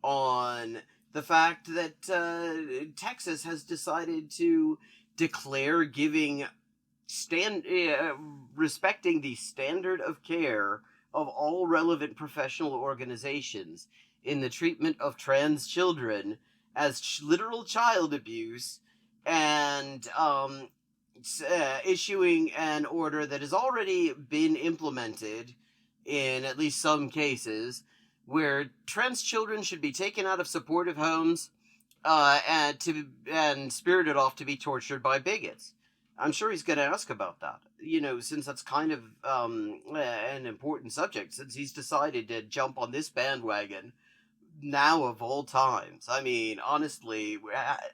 on the fact that Texas has decided to declare respecting the standard of care of all relevant professional organizations in the treatment of trans children as literal child abuse, and issuing an order that has already been implemented in at least some cases, where trans children should be taken out of supportive homes and spirited off to be tortured by bigots. I'm sure he's going to ask about that, since that's kind of an important subject, since he's decided to jump on this bandwagon now of all times. I mean, honestly,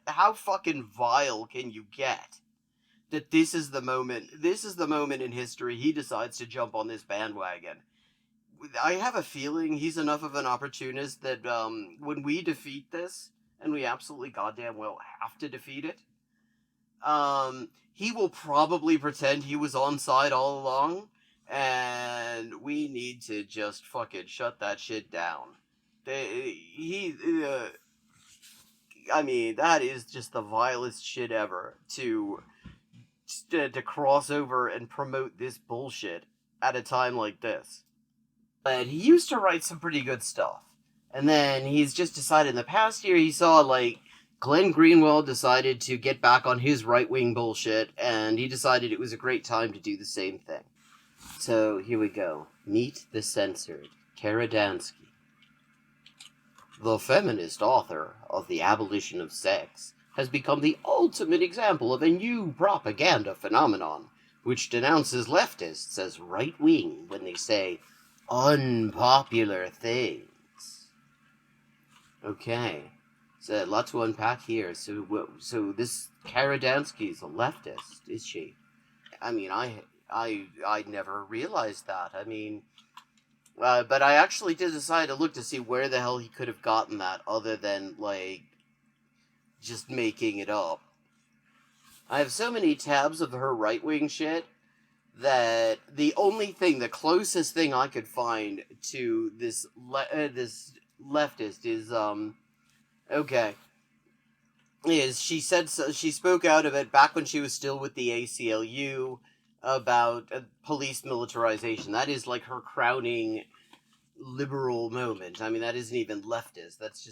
how fucking vile can you get? That this is the moment in history he decides to jump on this bandwagon. I have a feeling he's enough of an opportunist that when we defeat this, and we absolutely goddamn well have to defeat it, he will probably pretend he was on side all along, and we need to just fucking shut that shit down. I mean, that is just the vilest shit ever to cross over and promote this bullshit at a time like this. But he used to write some pretty good stuff. And then he's just decided in the past year he saw, Glenn Greenwald decided to get back on his right-wing bullshit, and he decided it was a great time to do the same thing. So, here we go. Meet the censored, Kara Dansky. The feminist author of The Abolition of Sex has become the ultimate example of a new propaganda phenomenon, which denounces leftists as right-wing when they say unpopular things. Okay, so a lot to unpack here. So this Kara Dansky is a leftist, is she? I mean, I never realized that. I mean, but I actually did decide to look to see where the hell he could have gotten that, other than just making it up. I have so many tabs of her right-wing shit that the closest thing I could find to this this leftist is she spoke out of it back when she was still with the ACLU about police militarization. That is her crowning liberal moment. I mean, that isn't even leftist. That's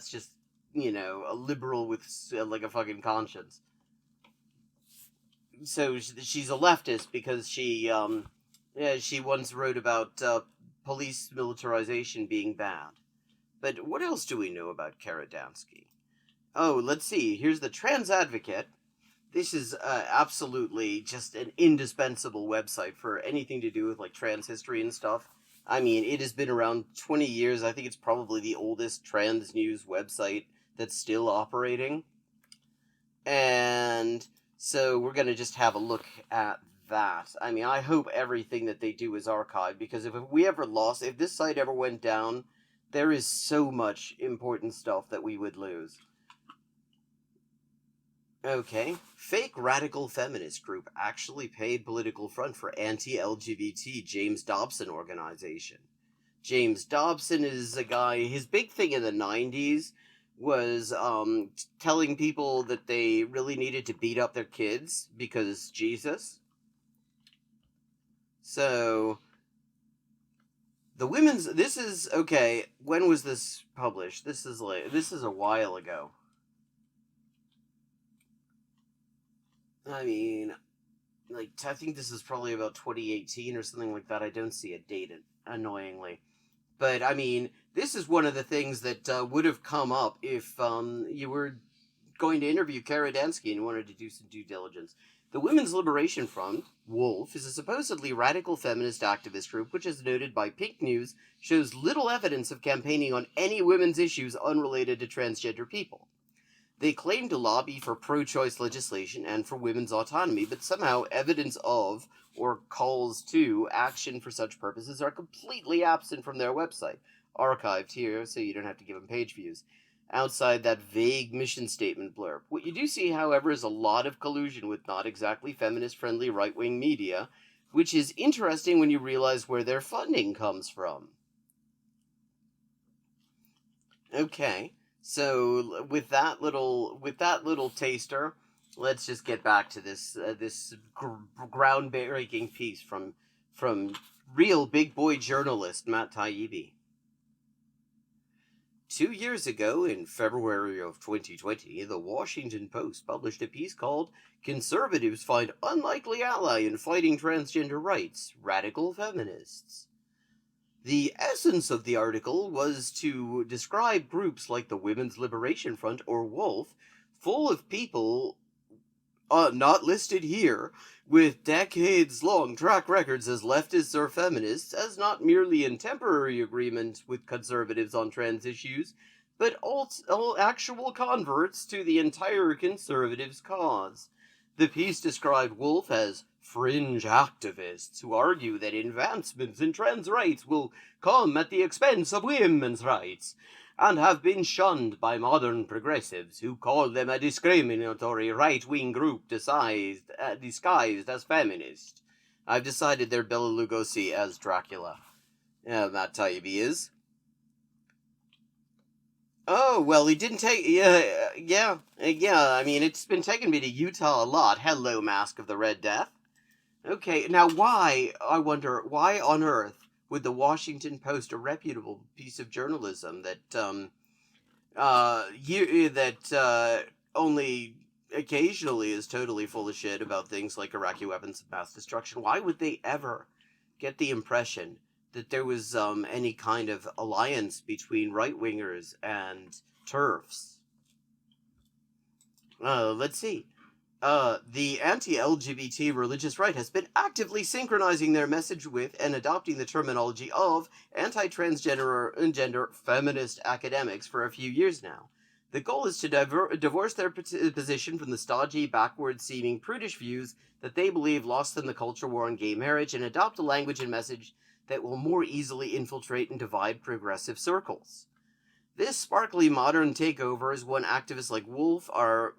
just a liberal with a fucking conscience. So she's a leftist because she once wrote about police militarization being bad. But what else do we know about Kara Dansky? Oh, let's see. Here's the Trans Advocate. This is absolutely just an indispensable website for anything to do with trans history and stuff. I mean, it has been around 20 years. I think it's probably the oldest trans news website that's still operating. And so we're going to just have a look at that. I mean, I hope everything that they do is archived, because if this site ever went down, there is so much important stuff that we would lose. Okay. Fake radical feminist group actually paid political front for anti-LGBT James Dobson organization. James Dobson is a guy, his big thing in the 90s was telling people that they really needed to beat up their kids because Jesus. So when was this published? This is a while ago. I mean, I think this is probably about 2018 or something like that. I don't see a date, annoyingly. But, I mean, this is one of the things that would have come up if you were going to interview Kara Dansky and wanted to do some due diligence. The Women's Liberation Front, WOLF, is a supposedly radical feminist activist group which, as noted by Pink News, shows little evidence of campaigning on any women's issues unrelated to transgender people. They claim to lobby for pro-choice legislation and for women's autonomy, but somehow evidence of, or calls to, action for such purposes are completely absent from their website, archived here so you don't have to give them page views, outside that vague mission statement blurb. What you do see, however, is a lot of collusion with not exactly feminist-friendly right-wing media, which is interesting when you realize where their funding comes from. Okay, so with that little taster, let's just get back to this groundbreaking piece from real big boy journalist Matt Taibbi. 2 years ago, in February of 2020, the Washington Post published a piece called "Conservatives Find Unlikely Ally in Fighting Transgender Rights: Radical Feminists." The essence of the article was to describe groups like the Women's Liberation Front or WOLF, full of people not listed here, with decades long track records as leftists or feminists, as not merely in temporary agreement with conservatives on trans issues, but all actual converts to the entire conservatives' cause. The piece described Wolf as fringe activists who argue that advancements in trans rights will come at the expense of women's rights, and have been shunned by modern progressives who call them a discriminatory right-wing group disguised as feminist. I've decided they're Bela Lugosi as Dracula. Matt Taibbi is. Oh, well, he didn't take... yeah. I mean, it's been taking me to Utah a lot. Hello, Mask of the Red Death. Okay, now I wonder, why on earth would the Washington Post, a reputable piece of journalism that only occasionally is totally full of shit about things like Iraqi weapons of mass destruction, why would they ever get the impression that there was any kind of alliance between right-wingers and TERFs? Let's see. The anti-LGBT religious right has been actively synchronizing their message with and adopting the terminology of anti-transgender and gender feminist academics for a few years now. The goal is to divorce their position from the stodgy, backward-seeming, prudish views that they believe lost them the culture war on gay marriage, and adopt a language and message that will more easily infiltrate and divide progressive circles. This sparkly modern takeover is one activists like Wolf are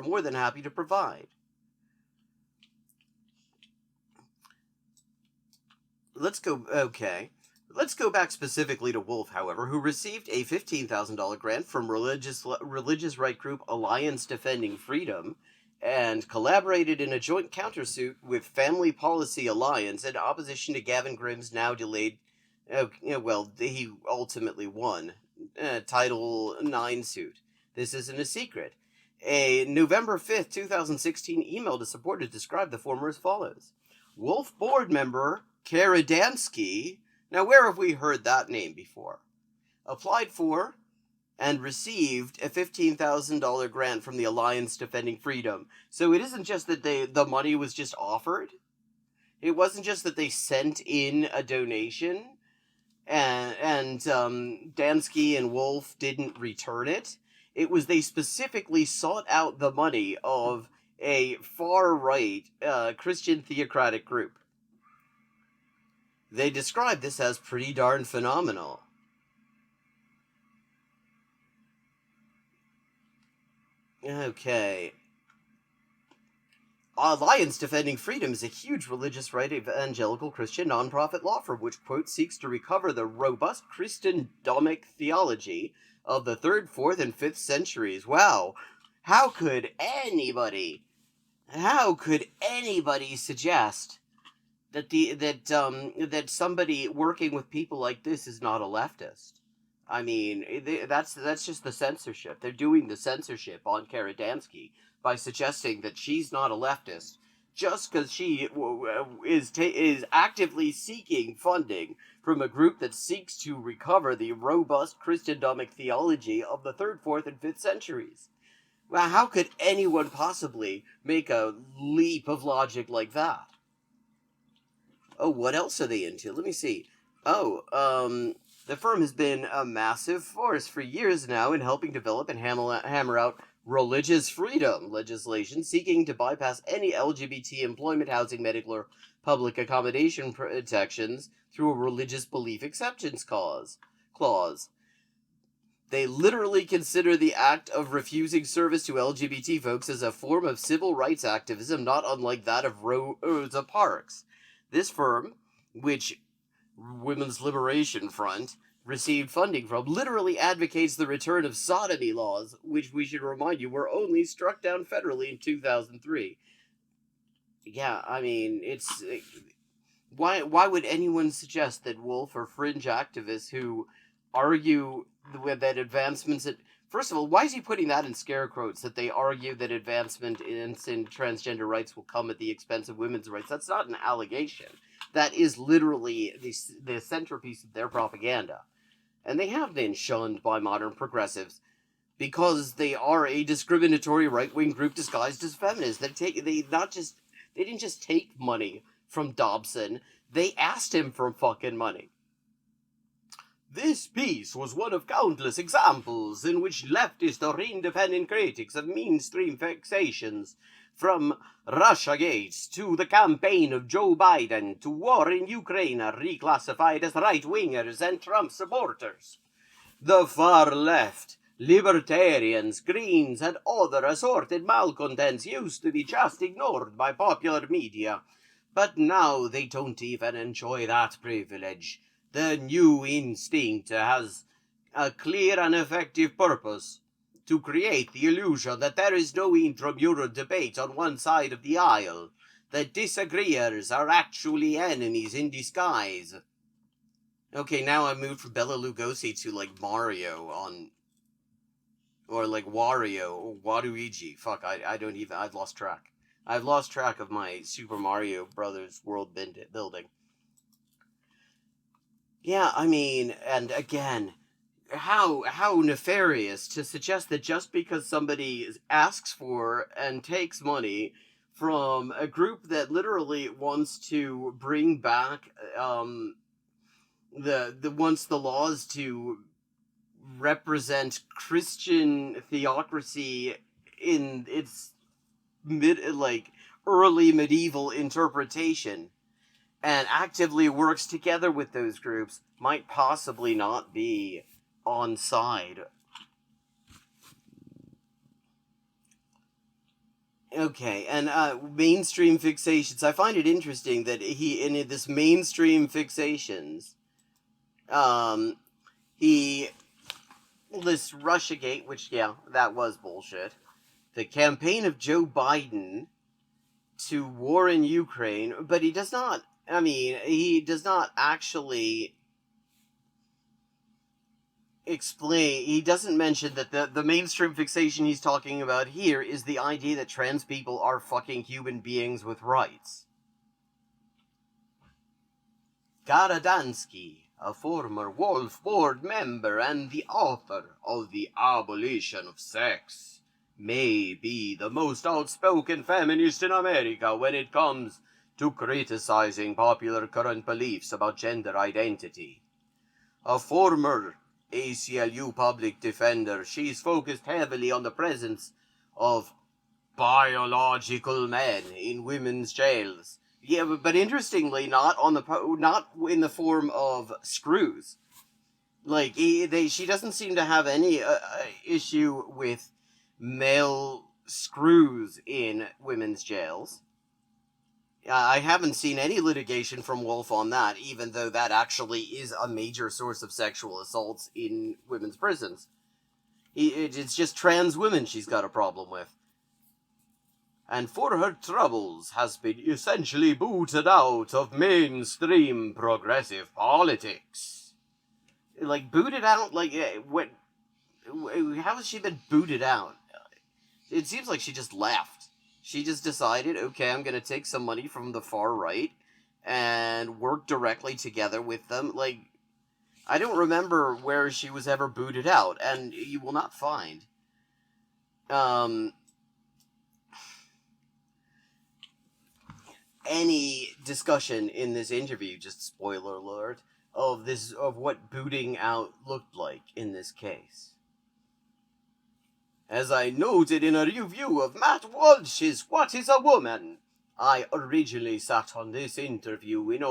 more than happy to provide. Let's go back specifically to Wolf, however, who received a $15,000 grant from religious right group Alliance Defending Freedom, and collaborated in a joint countersuit with Family Policy Alliance in opposition to Gavin Grimm's now delayed, he ultimately won, Title IX suit. This isn't a secret. A November 5th, 2016 email to supporters described the former as follows. Wolf board member Kara Dansky, now where have we heard that name before? Applied for and received a $15,000 grant from the Alliance Defending Freedom. So it isn't just that the money was just offered. It wasn't just that they sent in a donation and Dansky and Wolf didn't return it. It was they specifically sought out the money of a far-right Christian theocratic group. They described this as pretty darn phenomenal. Okay. Alliance Defending Freedom is a huge religious right evangelical Christian nonprofit law firm which, quote, seeks to recover the robust Christendomic theology of the 3rd, 4th, and 5th centuries. Wow. How could anybody suggest that somebody working with people like this is not a leftist? I mean, that's just the censorship. They're doing the censorship on Kara Dansky by suggesting that she's not a leftist just because she is actively seeking funding from a group that seeks to recover the robust Christendomic theology of the 3rd, 4th, and 5th centuries. Well, how could anyone possibly make a leap of logic like that? Oh, what else are they into? Let me see. The firm has been a massive force for years now in helping develop and hammer out religious freedom legislation seeking to bypass any LGBT employment, housing, medical, or public accommodation protections through a religious belief acceptance clause. They literally consider the act of refusing service to LGBT folks as a form of civil rights activism not unlike that of Rosa Parks. This firm, which Women's Liberation Front, received funding from, literally advocates the return of sodomy laws, which we should remind you were only struck down federally in 2003. Yeah, I mean, it's why would anyone suggest that Wolf or fringe activists who argue that advancements at first of all, why is he putting that in scare quotes that they argue that advancement in transgender rights will come at the expense of women's rights? That's not an allegation. That is literally the centerpiece of their propaganda. And they have been shunned by modern progressives because they are a discriminatory right-wing group disguised as feminists. They didn't just take money from Dobson, they asked him for fucking money. This piece was one of countless examples in which leftist or independent critics of mainstream fixations, from Russiagate to the campaign of Joe Biden to war in Ukraine, are reclassified as right-wingers and Trump supporters. The far left, libertarians, Greens, and other assorted malcontents used to be just ignored by popular media, but now they don't even enjoy that privilege. The new instinct has a clear and effective purpose: to create the illusion that there is no intramural debate on one side of the aisle, that disagreeers are actually enemies in disguise. Okay, now I moved from Bela Lugosi to, like, Mario on... Or, like, Wario, or Waluigi. Fuck, I don't even... I've lost track. I've lost track of my Super Mario Brothers world building. Yeah, I mean, and again, how nefarious to suggest that just because somebody asks for and takes money from a group that literally wants to bring back wants the laws to represent Christian theocracy in its early medieval interpretation, and actively works together with those groups, might possibly not be on side. Okay, and mainstream fixations. I find it interesting that he, in this mainstream fixations, he lists Russiagate, which, yeah, that was bullshit. The campaign of Joe Biden to war in Ukraine, but he does not actually explain, he doesn't mention that the mainstream fixation he's talking about here is the idea that trans people are fucking human beings with rights. Kara Dansky, a former Wolf board member and the author of The Abolition of Sex, may be the most outspoken feminist in America when it comes to criticizing popular current beliefs about gender identity. A former ACLU public defender, she's focused heavily on the presence of biological men in women's jails. Yeah, but interestingly, not in the form of screws. Like, she doesn't seem to have any issue with male screws in women's jails. I haven't seen any litigation from Wolf on that, even though that actually is a major source of sexual assaults in women's prisons. It's just trans women she's got a problem with. And for her troubles has been essentially booted out of mainstream progressive politics. Like, booted out? Like, what? How has she been booted out? It seems like she just left. She just decided, okay, I'm going to take some money from the far right and work directly together with them. Like, I don't remember where she was ever booted out, and you will not find any discussion in this interview, just spoiler alert, of what booting out looked like in this case. As I noted in a review of Matt Walsh's What is a Woman, I originally sat on this interview in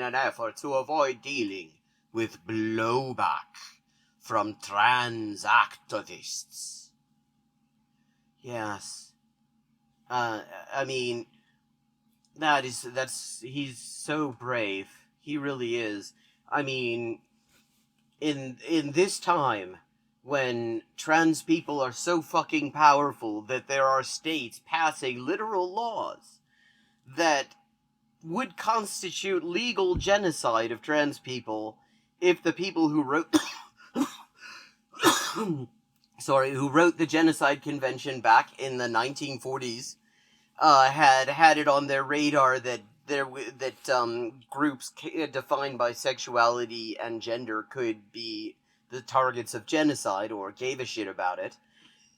an effort to avoid dealing with blowback from trans activists. Yes. I mean, he's so brave. He really is. I mean, in this time when trans people are so fucking powerful that there are states passing literal laws that would constitute legal genocide of trans people if the people who wrote who wrote the Genocide Convention back in the 1940s had it on their radar that groups defined by sexuality and gender could be the targets of genocide, or gave a shit about it.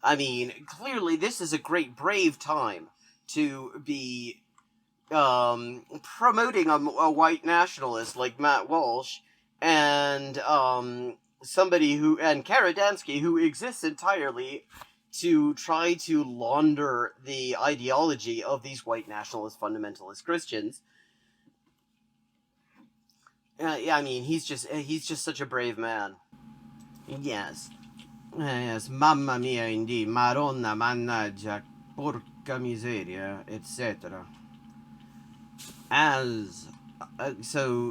I mean, clearly this is a great brave time to be promoting a white nationalist like Matt Walsh and Kara Dansky, who exists entirely to try to launder the ideology of these white nationalist fundamentalist Christians. Yeah, I mean, he's just such a brave man. Yes. Yes, mamma mia, indeed. Madonna, mannaggia, porca miseria, etc.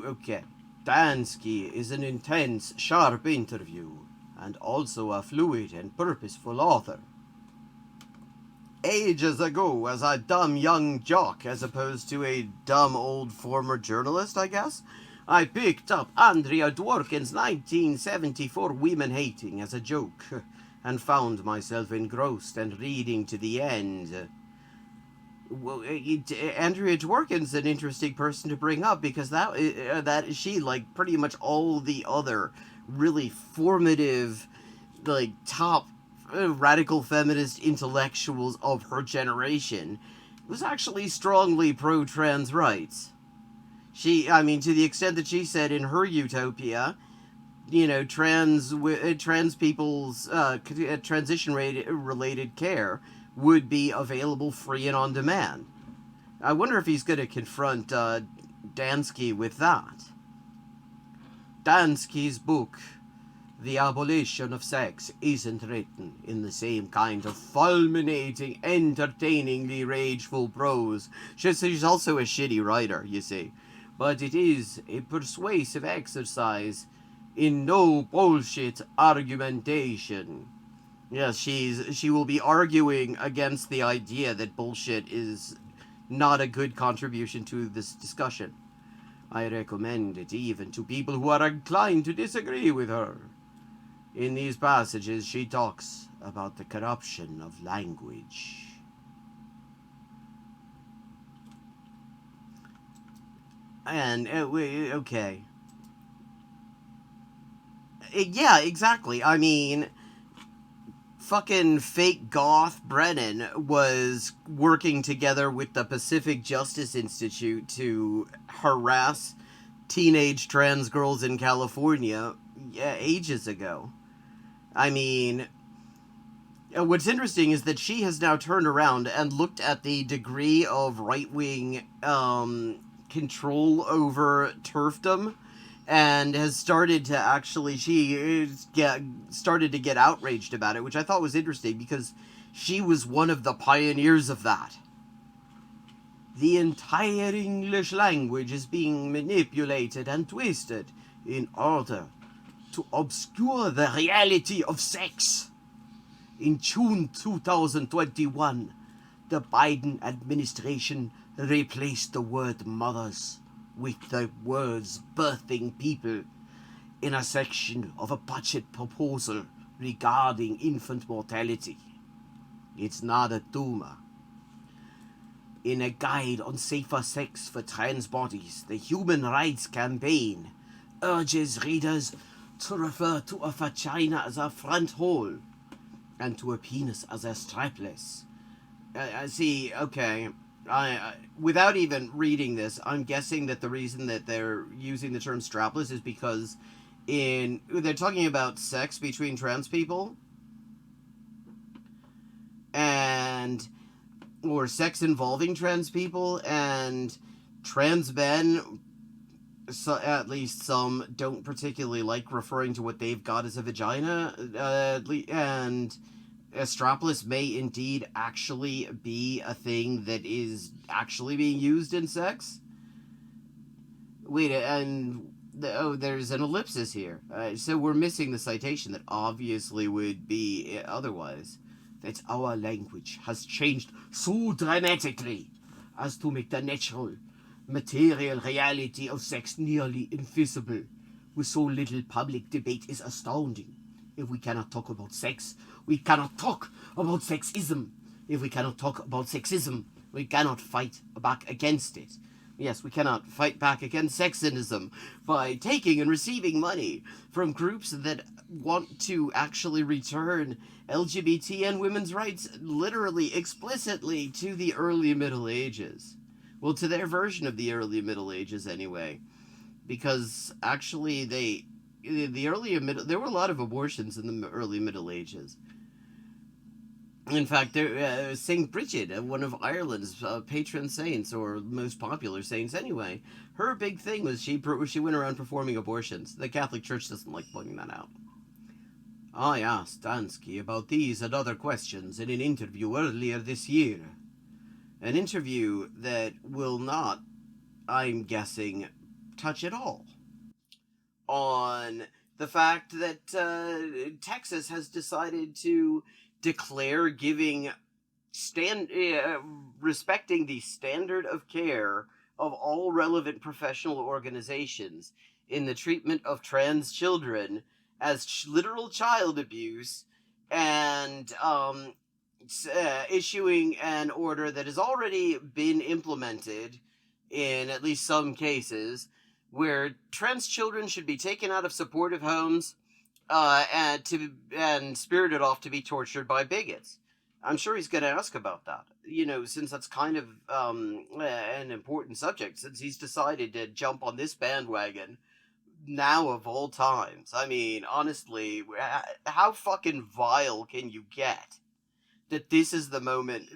Okay. Dansky is an intense, sharp interview, and also a fluid and purposeful author. Ages ago, as a dumb young jock, as opposed to a dumb old former journalist, I guess, I picked up Andrea Dworkin's 1974 Women Hating as a joke, and found myself engrossed and reading to the end. Well, Andrea Dworkin's an interesting person to bring up, because that she, like pretty much all the other really formative, like top radical feminist intellectuals of her generation, was actually strongly pro-trans rights. I mean, to the extent that she said in her utopia, trans people's transition-related care would be available free and on demand. I wonder if he's going to confront Dansky with that. Dansky's book, The Abolition of Sex, isn't written in the same kind of fulminating, entertainingly rageful prose. She's also a shitty writer, you see. But it is a persuasive exercise in no bullshit argumentation. Yes, she will be arguing against the idea that bullshit is not a good contribution to this discussion. I recommend it even to people who are inclined to disagree with her. In these passages, she talks about the corruption of language. And, okay. Yeah, exactly. I mean, fucking fake goth Brennan was working together with the Pacific Justice Institute to harass teenage trans girls in California ages ago. I mean, what's interesting is that she has now turned around and looked at the degree of right-wing control over TERFdom, and has started to started to get outraged about it, which I thought was interesting, because she was one of the pioneers of that. The entire English language is being manipulated and twisted in order to obscure the reality of sex. In June 2021, the Biden administration replaced the word mothers with the words birthing people in a section of a budget proposal regarding infant mortality. It's not a tumor. In a guide on safer sex for trans bodies, the Human Rights Campaign urges readers to refer to a vagina as a front hole and to a penis as a strapless. See, okay, without even reading this, I'm guessing that the reason that they're using the term strapless is because they're talking about sex between trans people, or sex involving trans people, and trans men, so at least some, don't particularly like referring to what they've got as a vagina, and a strapless may indeed actually be a thing that is actually being used in sex. Wait, and there's an ellipsis here. So we're missing the citation that obviously would be otherwise. That our language has changed so dramatically as to make the natural, material reality of sex nearly invisible. With so little public debate is astounding. If we cannot talk about sex, we cannot talk about sexism. If we cannot talk about sexism, we cannot fight back against it. Yes, we cannot fight back against sexism by taking and receiving money from groups that want to actually return LGBT and women's rights literally, explicitly to the early Middle Ages. Well, to their version of the early Middle Ages anyway. Because actually there were a lot of abortions in the early Middle Ages. In fact, Saint Bridget, one of Ireland's patron saints, or most popular saints anyway, her big thing was she went around performing abortions. The Catholic Church doesn't like pointing that out. I asked Dansky about these and other questions in an interview earlier this year. An interview that will not, I'm guessing, touch at all on the fact that Texas has decided to declare respecting the standard of care of all relevant professional organizations in the treatment of trans children as literal child abuse, and issuing an order that has already been implemented in at least some cases, where trans children should be taken out of supportive homes and spirited off to be tortured by bigots. I'm sure he's going to ask about that, since that's kind of an important subject, since he's decided to jump on this bandwagon now of all times. I mean, honestly, how fucking vile can you get? That this is the moment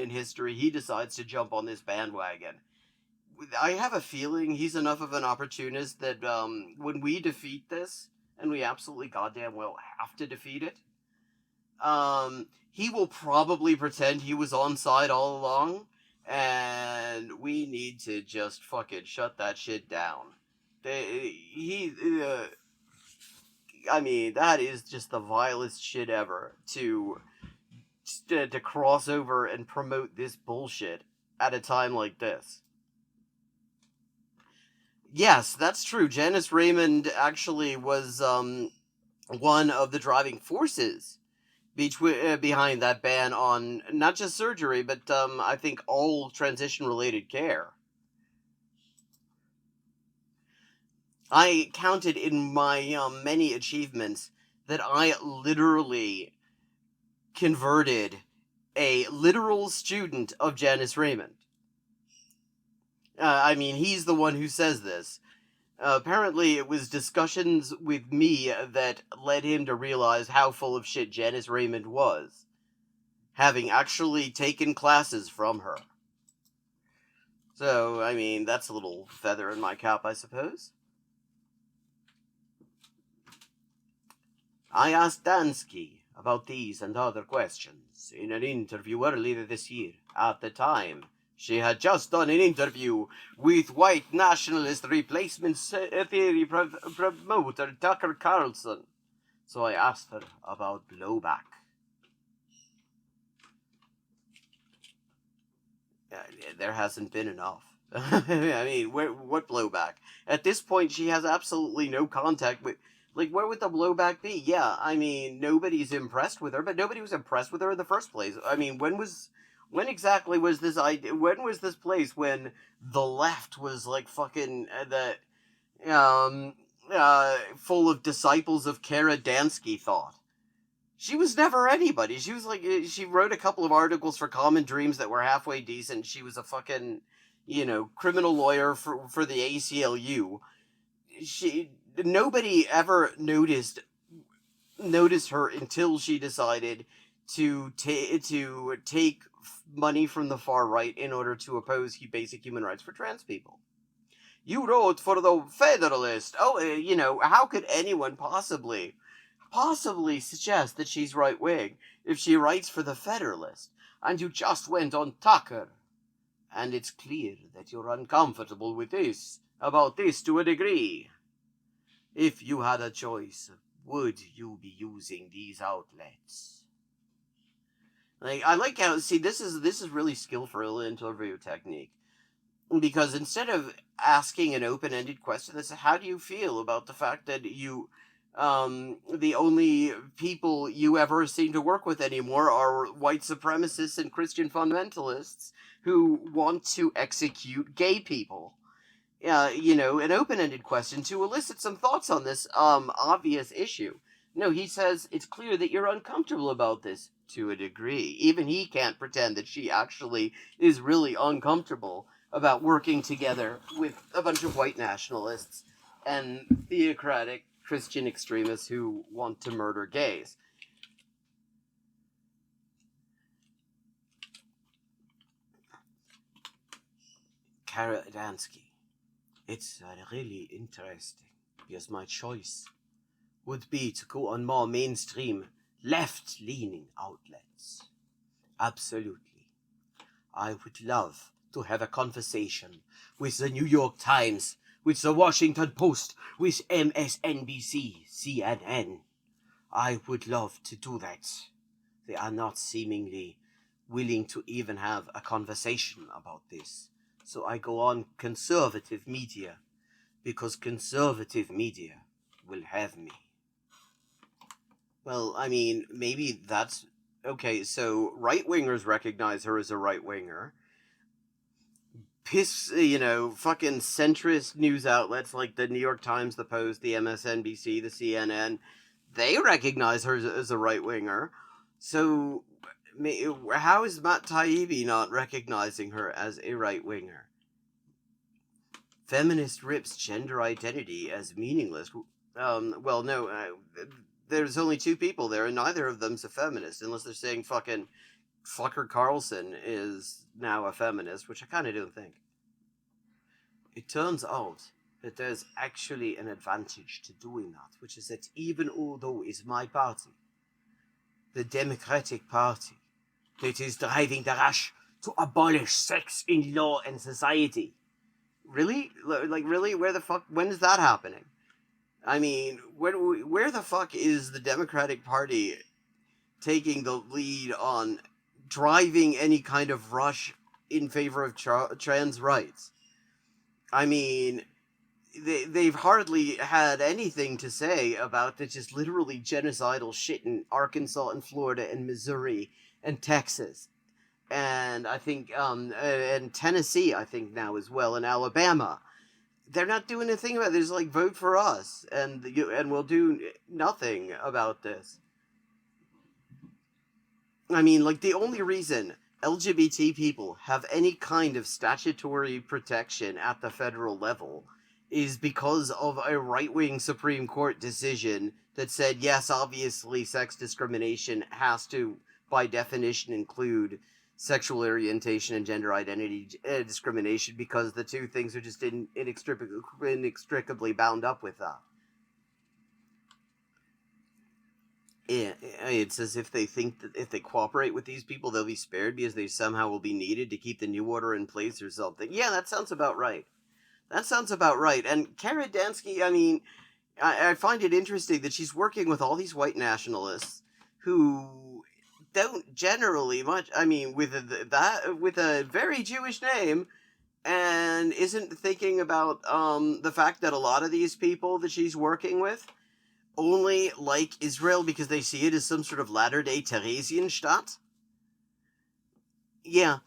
in history he decides to jump on this bandwagon. I have a feeling he's enough of an opportunist that when we defeat this, and we absolutely goddamn well have to defeat it, he will probably pretend he was on side all along, and we need to just fucking shut that shit down. I mean, that is just the vilest shit ever, to cross over and promote this bullshit at a time like this. Yes, that's true. Janice Raymond actually was one of the driving forces behind that ban on not just surgery, but I think all transition-related care. I counted in my many achievements that I literally converted a literal student of Janice Raymond. I mean, he's the one who says this. Apparently, it was discussions with me that led him to realize how full of shit Janice Raymond was, having actually taken classes from her. So, I mean, that's a little feather in my cap, I suppose. I asked Dansky about these and other questions in an interview earlier this year. At the time, she had just done an interview with white nationalist replacement theory promoter Tucker Carlson. So I asked her about blowback. There hasn't been enough. I mean, what blowback? At this point, she has absolutely no contact with... Like, where would the blowback be? Yeah, I mean, nobody's impressed with her, but nobody was impressed with her in the first place. I mean, when exactly was this idea? When was this place when the left was like fucking full of disciples of Kara Dansky thought? She was never anybody. She was like, she wrote a couple of articles for Common Dreams that were halfway decent. She was a fucking, criminal lawyer for the ACLU. Nobody ever noticed her until she decided to take money from the far right in order to oppose basic human rights for trans people. You wrote for the Federalist. Oh, how could anyone possibly suggest that she's right-wing if she writes for the Federalist? And you just went on Tucker. And it's clear that you're uncomfortable with this, about this to a degree. If you had a choice, would you be using these outlets? Like, I like how, see, this is really skillful interview technique. Because instead of asking an open-ended question, this is, how do you feel about the fact that the only people you ever seem to work with anymore are white supremacists and Christian fundamentalists who want to execute gay people? An open-ended question to elicit some thoughts on this obvious issue. No, he says it's clear that you're uncomfortable about this to a degree. Even he can't pretend that she actually is really uncomfortable about working together with a bunch of white nationalists and theocratic Christian extremists who want to murder gays. Kara Dansky. It's really interesting, because my choice would be to go on more mainstream, left-leaning outlets. Absolutely. I would love to have a conversation with the New York Times, with the Washington Post, with MSNBC, CNN. I would love to do that. They are not seemingly willing to even have a conversation about this. So I go on conservative media, because conservative media will have me. Well, I mean, maybe that's... Okay, so right-wingers recognize her as a right-winger. Fucking centrist news outlets like the New York Times, the Post, the MSNBC, the CNN, they recognize her as a right-winger. So how is Matt Taibbi not recognizing her as a right-winger? Feminist rips gender identity as meaningless. There's only two people there, and neither of them's a feminist, unless they're saying fucking Fucker Carlson is now a feminist, which I kind of don't think. It turns out that there's actually an advantage to doing that, which is that even although it's my party, the Democratic Party, that is driving the rush to abolish sex in law and society. Really? Really? Where the fuck? When is that happening? I mean, where the fuck is the Democratic Party taking the lead on driving any kind of rush in favor of trans rights? I mean, they've hardly had anything to say about the just literally genocidal shit in Arkansas and Florida and Missouri and Texas. And I think, and Tennessee, I think now as well, and Alabama. They're not doing a thing about it. They're just like, vote for us, and we'll do nothing about this. I mean, like, the only reason LGBT people have any kind of statutory protection at the federal level is because of a right-wing Supreme Court decision that said, yes, obviously sex discrimination has to, by definition, include sexual orientation and gender identity discrimination, because the two things are just inextricably bound up with that. It's as if they think that if they cooperate with these people, they'll be spared because they somehow will be needed to keep the new order in place or something. Yeah, that sounds about right. And Kara Dansky, I mean, I find it interesting that she's working with all these white nationalists who don't generally much, I mean, with a very Jewish name, and isn't thinking about the fact that a lot of these people that she's working with only like Israel because they see it as some sort of Latter-day Theresian Staat. Yeah.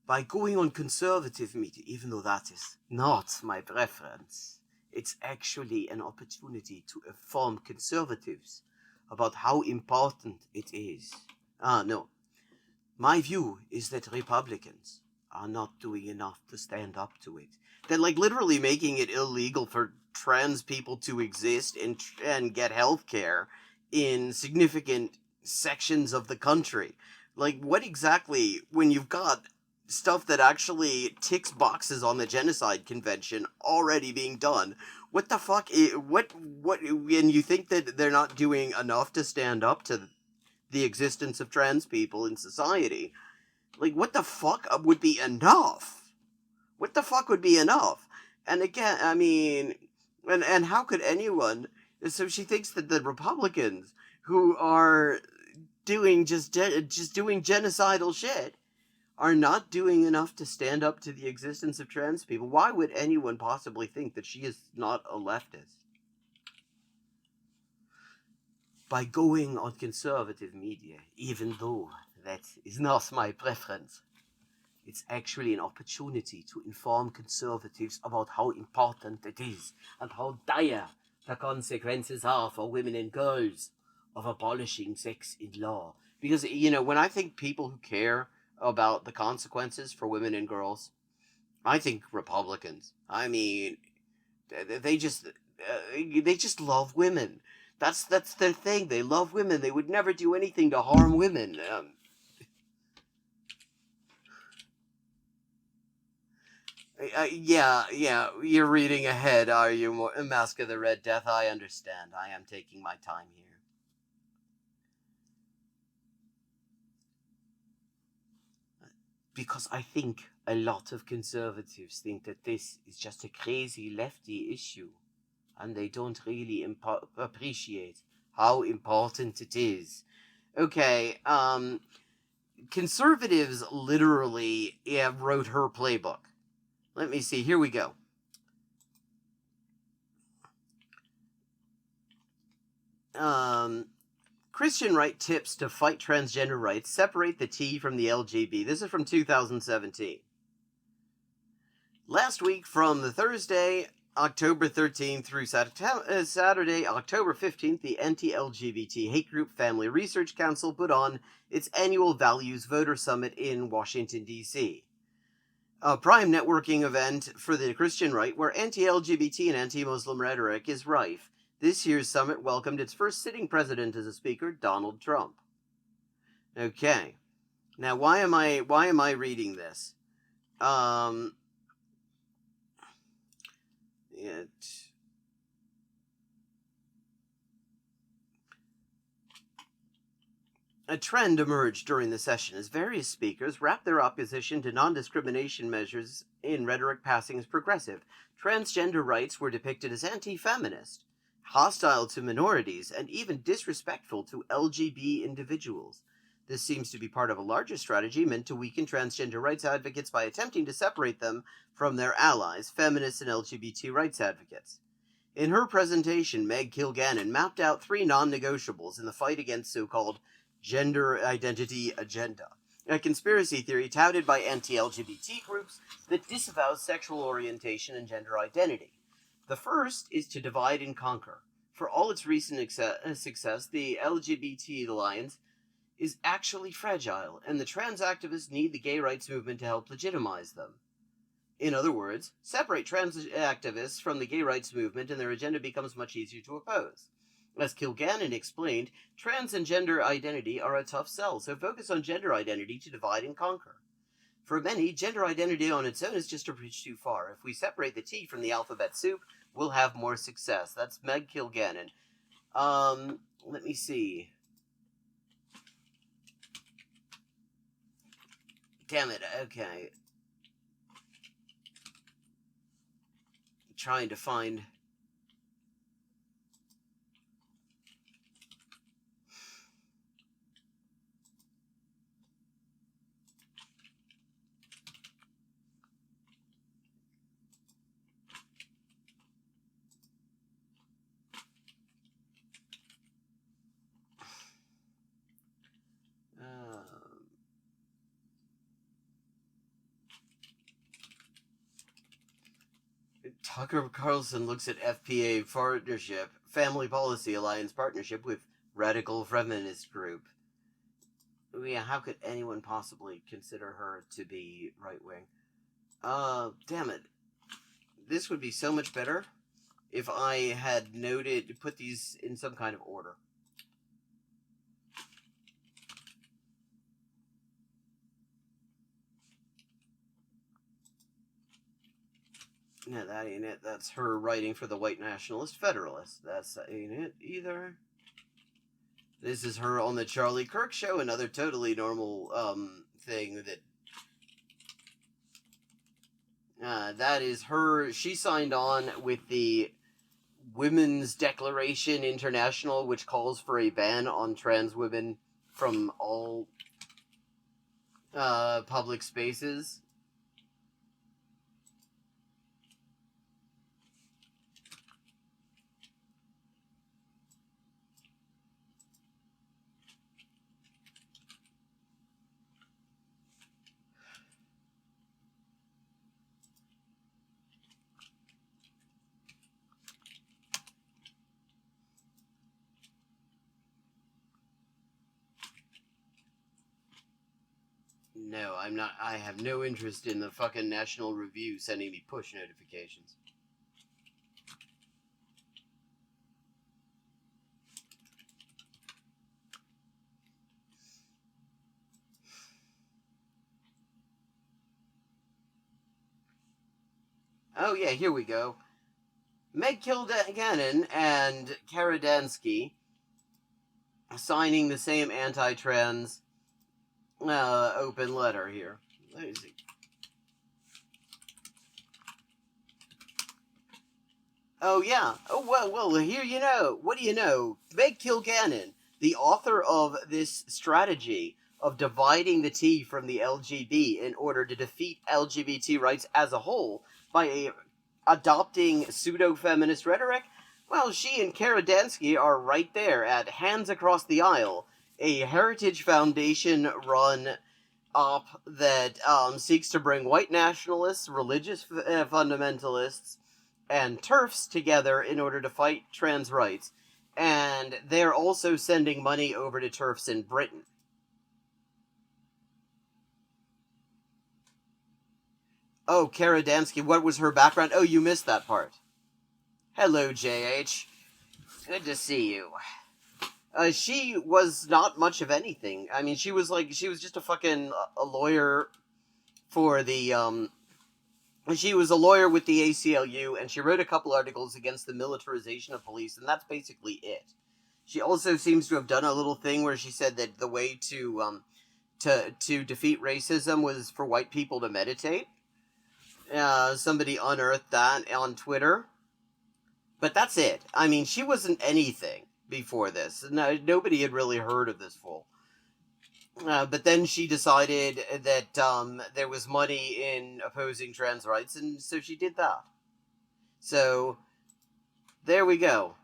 By going on conservative media, even though that is not my preference, it's actually an opportunity to inform conservatives about how important it is. No. My view is that Republicans are not doing enough to stand up to it. They're like literally making it illegal for trans people to exist and get health care in significant sections of the country. Like, what exactly, when you've got stuff that actually ticks boxes on the Genocide Convention already being done, what the fuck, and you think that they're not doing enough to stand up to the existence of trans people in society? Like, what the fuck would be enough? What the fuck would be enough? And again, I mean, and how could anyone? So she thinks that the Republicans who are doing just doing genocidal shit are not doing enough to stand up to the existence of trans people. Why would anyone possibly think that she is not a leftist? By going on conservative media, even though that is not my preference, it's actually an opportunity to inform conservatives about how important it is and how dire the consequences are for women and girls of abolishing sex in law. Because, when I think people who care about the consequences for women and girls, I think Republicans. I mean, they just love women. That's their thing. They love women. They would never do anything to harm women. Yeah, you're reading ahead, are you, Mask of the Red Death? I understand. I am taking my time here. Because I think a lot of conservatives think that this is just a crazy lefty issue, and they don't really appreciate how important it is. Okay, conservatives literally wrote her playbook. Let me see, here we go. Christian Right tips to fight transgender rights, separate the T from the LGBT. This is from 2017. Last week, from the Thursday, October 13th through Saturday, October 15th, the anti-LGBT hate group Family Research Council put on its annual Values Voter Summit in Washington, D.C., a prime networking event for the Christian right where anti-LGBT and anti-Muslim rhetoric is rife. This year's summit welcomed its first sitting president as a speaker, Donald Trump. Okay, now why am I reading this? A trend emerged during the session as various speakers wrapped their opposition to non-discrimination measures in rhetoric passing as progressive. Transgender rights were depicted as anti-feminist, hostile to minorities, and even disrespectful to LGBT individuals. This seems to be part of a larger strategy meant to weaken transgender rights advocates by attempting to separate them from their allies, feminists and LGBT rights advocates. In her presentation, Meg Kilgannon mapped out 3 non-negotiables in the fight against so-called gender identity agenda, a conspiracy theory touted by anti-LGBT groups that disavows sexual orientation and gender identity. The first is to divide and conquer. For all its recent success, the LGBT alliance is actually fragile, and the trans activists need the gay rights movement to help legitimize them. In other words, separate trans activists from the gay rights movement and their agenda becomes much easier to oppose. As Kilgannon explained, trans and gender identity are a tough sell, so focus on gender identity to divide and conquer. For many, gender identity on its own is just a bridge too far. If we separate the T from the alphabet soup, we'll have more success. That's Meg Kilgannon. Let me see. Damn it, okay. Trying to find... Tucker Carlson looks at FPA partnership, Family Policy Alliance partnership with radical feminist group. Yeah, how could anyone possibly consider her to be right-wing? Damn it. This would be so much better if I had put these in some kind of order. No, that ain't it. That's her writing for the White Nationalist Federalist. That's ain't it either. This is her on the Charlie Kirk Show, another totally normal thing that is her. She signed on with the Women's Declaration International, which calls for a ban on trans women from all public spaces. No, I'm not. I have no interest in the fucking National Review sending me push notifications. Oh yeah, here we go. Meg Kilgannon and Kara Dansky signing the same anti-trans open letter here. Let me see. Oh yeah. Oh well. Here you know. What do you know? Meg Kilgannon, the author of this strategy of dividing the T from the LGB in order to defeat LGBT rights as a whole by adopting pseudo-feminist rhetoric. Well, she and Kara Dansky are right there at Hands Across the Aisle, a Heritage Foundation run op that seeks to bring white nationalists, religious fundamentalists, and TERFs together in order to fight trans rights. And they're also sending money over to TERFs in Britain. Oh, Kara Dansky, what was her background? Oh, you missed that part. Hello, JH. Good to see you. She was not much of anything. I mean, she was just a lawyer for the, she was a lawyer with the ACLU, and she wrote a couple articles against the militarization of police, and that's basically it. She also seems to have done a little thing where she said that the way to defeat racism was for white people to meditate. Somebody unearthed that on Twitter. But that's it. I mean, she wasn't anything before this. No, nobody had really heard of this fool. But then she decided that there was money in opposing trans rights, and so she did that. So, there we go.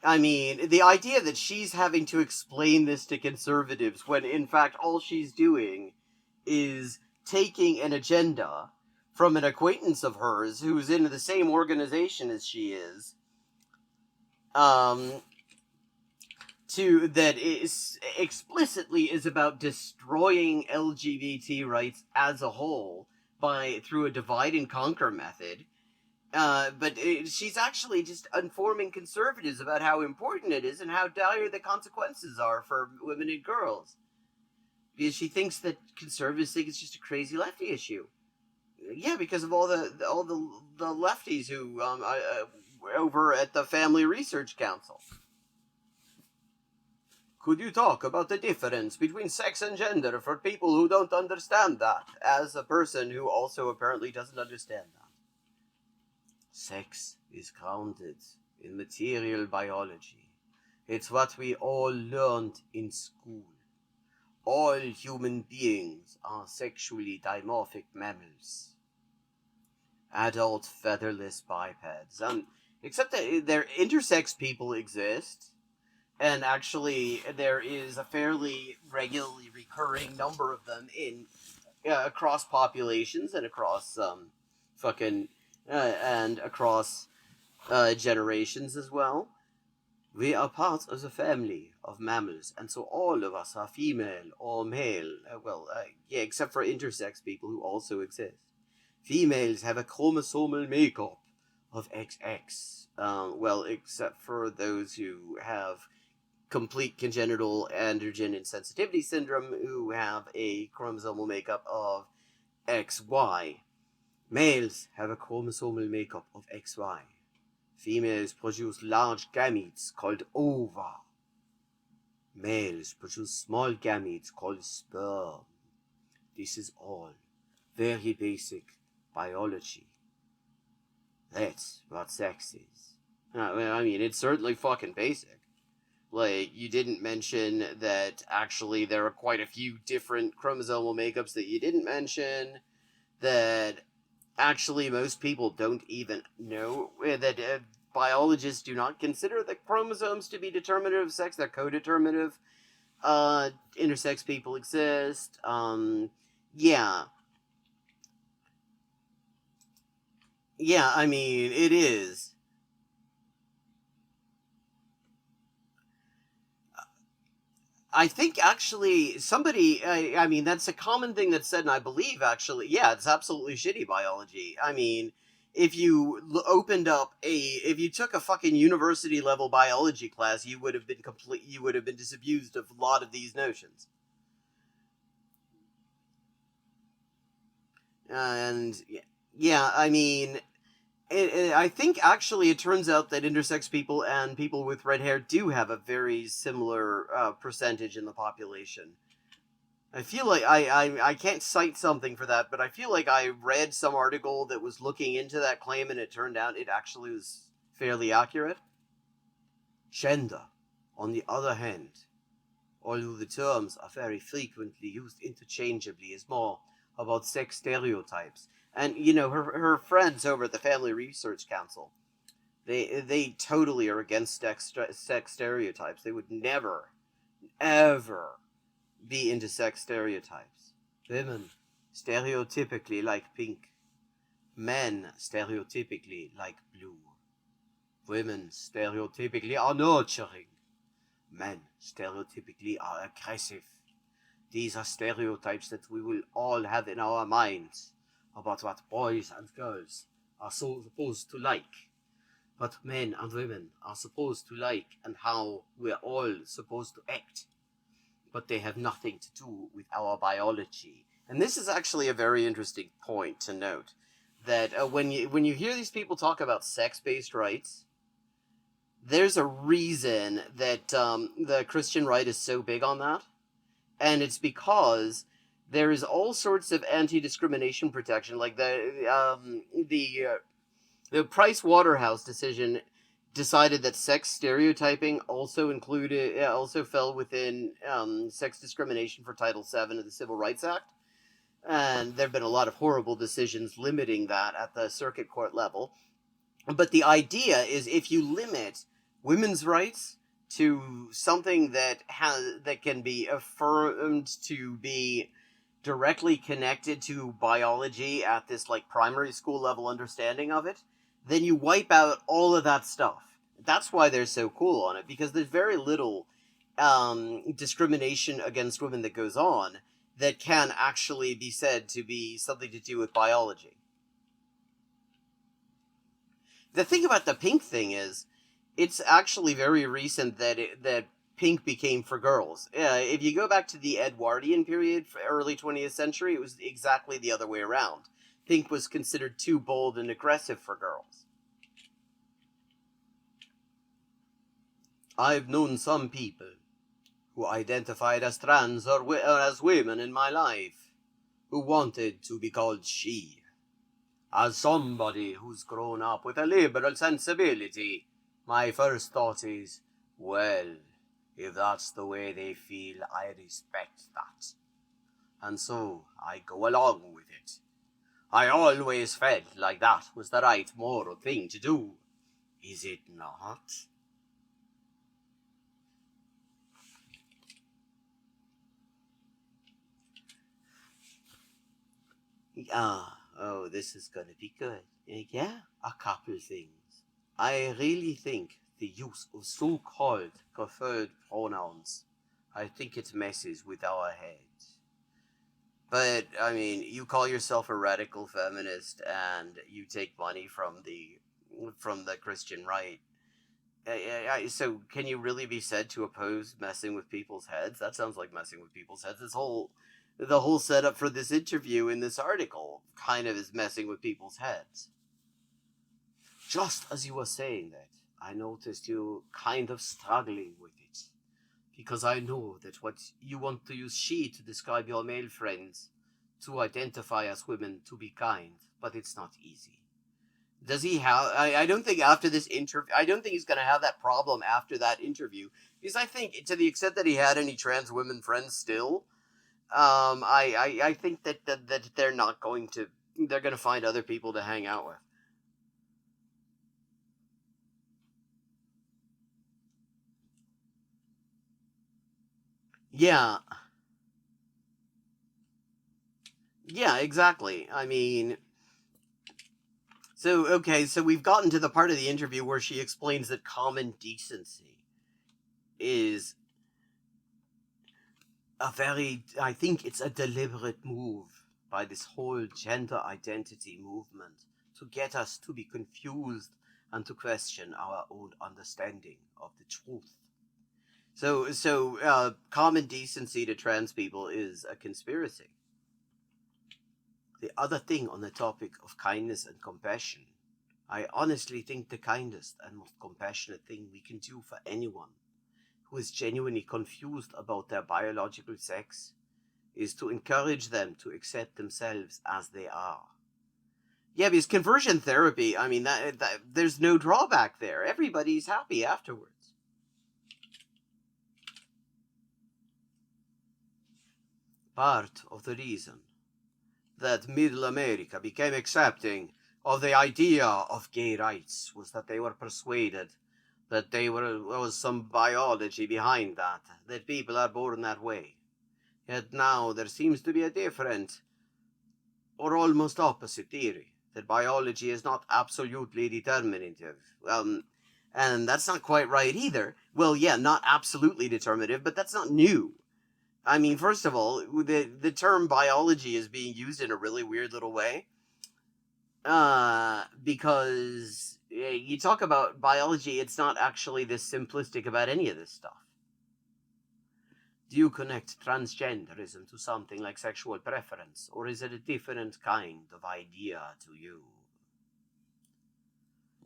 I mean, the idea that she's having to explain this to conservatives when, in fact, all she's doing is taking an agenda from an acquaintance of hers who's in the same organization as she is, that is explicitly is about destroying LGBT rights as a whole through a divide and conquer method. But she's actually just informing conservatives about how important it is and how dire the consequences are for women and girls. Because she thinks that conservatives think it's just a crazy lefty issue. Yeah, because of all the lefties who over at the Family Research Council. Could you talk about the difference between sex and gender for people who don't understand that, as a person who also apparently doesn't understand that? Sex is grounded in material biology. It's what we all learned in school. All human beings are sexually dimorphic mammals. Adult featherless bipeds. Except that their intersex people exist. And actually, there is a fairly regularly recurring number of them in across populations and across and across generations as well. We are part of the family of mammals, and so all of us are female or male. Yeah, except for intersex people who also exist. Females have a chromosomal makeup of XX. Except for those who have complete congenital androgen insensitivity syndrome, who have a chromosomal makeup of XY. Males have a chromosomal makeup of XY. Females produce large gametes called ova. Males produce small gametes called sperm. This is all very basic biology. That's what sex is. I mean, it's certainly fucking basic. Like, you didn't mention that actually there are quite a few different chromosomal makeups that you didn't mention, that actually most people don't even know, that biologists do not consider the chromosomes to be determinative of sex. They're co-determinative. Intersex people exist. Yeah. Yeah, I mean, it is. I think actually somebody, I mean, that's a common thing that's said, and I believe actually, yeah, it's absolutely shitty biology. I mean, if you if you took a fucking university level biology class, you would have been you would have been disabused of a lot of these notions. And yeah, I mean, I think actually it turns out that intersex people and people with red hair do have a very similar percentage in the population. I feel like I can't cite something for that, but I feel like I read some article that was looking into that claim and it turned out it actually was fairly accurate. Gender, on the other hand, although the terms are very frequently used interchangeably, is more about sex stereotypes. And, you know, her friends over at the Family Research Council, they totally are against sex stereotypes. They would never, ever be into sex stereotypes. Women stereotypically like pink. Men stereotypically like blue. Women stereotypically are nurturing. Men stereotypically are aggressive. These are stereotypes that we will all have in our minds about what boys and girls are so supposed to like, what men and women are supposed to like, and how we're all supposed to act. But they have nothing to do with our biology. And this is actually a very interesting point to note, that when you hear these people talk about sex-based rights, there's a reason that the Christian right is so big on that, and it's because there is all sorts of anti-discrimination protection, like the Price Waterhouse decision decided that sex stereotyping also fell within sex discrimination for Title VII of the Civil Rights Act, and there have been a lot of horrible decisions limiting that at the circuit court level. But the idea is, if you limit women's rights to something that can be affirmed to be directly connected to biology at this like primary school level understanding of it, then you wipe out all of that stuff. That's why they're so cool on it, because there's very little discrimination against women that goes on that can actually be said to be something to do with biology. The thing about the pink thing is, it's actually very recent that pink became for girls. If you go back to the Edwardian period, early 20th century, it was exactly the other way around. Pink was considered too bold and aggressive for girls. I've known some people who identified as trans or as women in my life, who wanted to be called she. As somebody who's grown up with a liberal sensibility, my first thought is, well, if that's the way they feel, I respect that. And so I go along with it. I always felt like that was the right moral thing to do. Is it not? Oh, this is gonna be good. Yeah, a couple things. I really think the use of so-called preferred pronouns, I think it messes with our heads. But, I mean, you call yourself a radical feminist and you take money from the Christian right. So can you really be said to oppose messing with people's heads? That sounds like messing with people's heads. The whole setup for this interview in this article kind of is messing with people's heads. Just as you were saying that, I noticed you kind of struggling with it. Because I know that what you want to use she to describe your male friends to identify as women to be kind, but it's not easy. Does he have... I don't think after this interview... I don't think he's going to have that problem after that interview. Because I think, to the extent that he had any trans women friends still, I think that they're not going to... They're going to find other people to hang out with. Yeah. Yeah, exactly. I mean... So, okay, so we've gotten to the part of the interview where she explains that common decency is I think it's a deliberate move by this whole gender identity movement to get us to be confused and to question our own understanding of the truth. So common decency to trans people is a conspiracy. The other thing on the topic of kindness and compassion, I honestly think the kindest and most compassionate thing we can do for anyone who is genuinely confused about their biological sex is to encourage them to accept themselves as they are. Yeah, because conversion therapy, I mean, that there's no drawback there. Everybody's happy afterwards. Part of the reason that Middle America became accepting of the idea of gay rights was that they were persuaded that there was some biology behind that people are born that way. Yet now there seems to be a different, or almost opposite theory, that biology is not absolutely determinative. And that's not quite right either. Well, yeah, not absolutely determinative, but that's not new. I mean, first of all, the term biology is being used in a really weird little way. Because you talk about biology, it's not actually this simplistic about any of this stuff. Do you connect transgenderism to something like sexual preference, or is it a different kind of idea to you?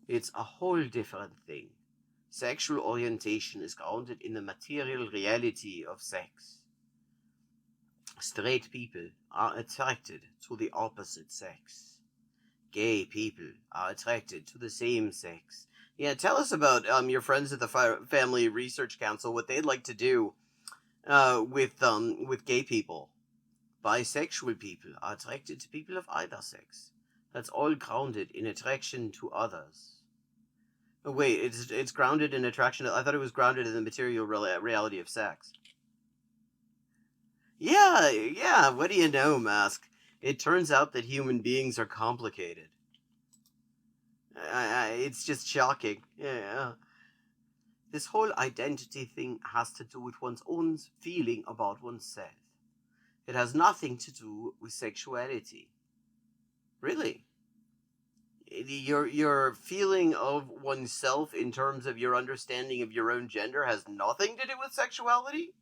It's a whole different thing. Sexual orientation is grounded in the material reality of sex. Straight people are attracted to the opposite sex. Gay people are attracted to the same sex. Yeah, tell us about your friends at the Family Research Council, what they'd like to do with gay people. Bisexual people are attracted to people of either sex. That's all grounded in attraction to others. Oh, wait, it's grounded in attraction. I thought it was grounded in the material reality of sex. Yeah, what do you know, Mask? It turns out that human beings are complicated. It's just shocking. Yeah. This whole identity thing has to do with one's own feeling about oneself. It has nothing to do with sexuality. Really. Your feeling of oneself in terms of your understanding of your own gender has nothing to do with sexuality?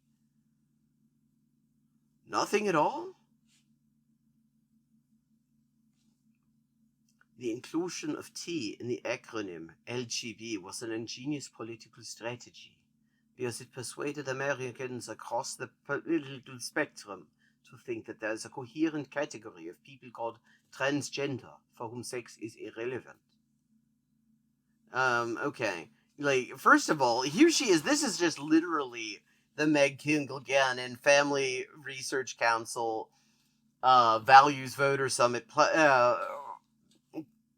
Nothing at all? The inclusion of T in the acronym LGBT was an ingenious political strategy because it persuaded Americans across the political spectrum to think that there is a coherent category of people called transgender for whom sex is irrelevant. Okay. Like, first of all, here she is. This is just literally the Meg Kilgallen Family Research Council Values Voter Summit